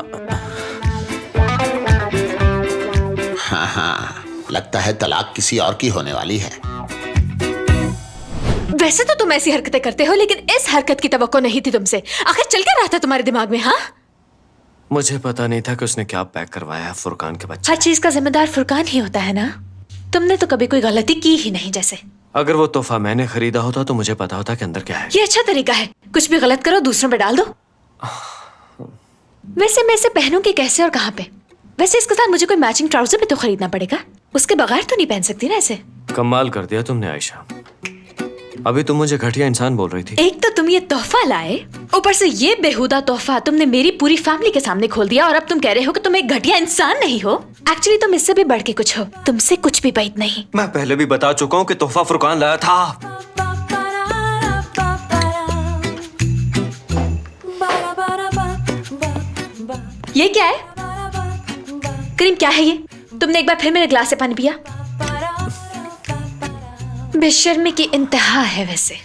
हाँ हाँ, लगता है तलाक किसी और की होने वाली है।
वैसे तो तुम ऐसी हरकतें करते हो, लेकिन इस हरकत की तवक्को नहीं थी तुमसे। आखिर चल क्या रहा था तुम्हारे दिमाग में? हाँ,
मुझे पता नहीं था कि उसने क्या पैक करवाया है फुरकान के बच्चे।
हर चीज का जिम्मेदार फुरकान ही होता है ना। तुमने तो कभी कोई गलती की ही नहीं। जैसे
अगर वो तोहफा मैंने खरीदा होता तो मुझे पता होता कि अंदर क्या है।
ये अच्छा तरीका है, कुछ भी गलत करो दूसरों पे डाल दो। वैसे मैं इसे पहनूंगी कैसे और कहाँ पे? वैसे इसके साथ मुझे कोई मैचिंग ट्राउजर भी तो खरीदना पड़ेगा। उसके बगैर तो नहीं पहन सकती ना ऐसे।
कमाल कर दिया तुमने आयशा। अभी तुम मुझे घटिया इंसान बोल रही थी।
एक तो तुम ये तोहफा लाए, ऊपर से ये बेहुदा तोहफा तुमने मेरी पूरी फैमिली के सामने खोल दिया, और अब तुम कह रहे हो कि तुम एक घटिया इंसान नहीं हो। एक्चुअली तुम इससे भी बढ़ के कुछ हो। तुमसे कुछ भी बैठ नहीं।
मैं पहले भी बता चुका हूँ कि तोहफा फुरकान लाया था।
ये क्या है करीम? क्या है ये? तुमने एक बार फिर मेरे ग्लास से पानी पिया। बेशर्मी की इंतहा है वैसे।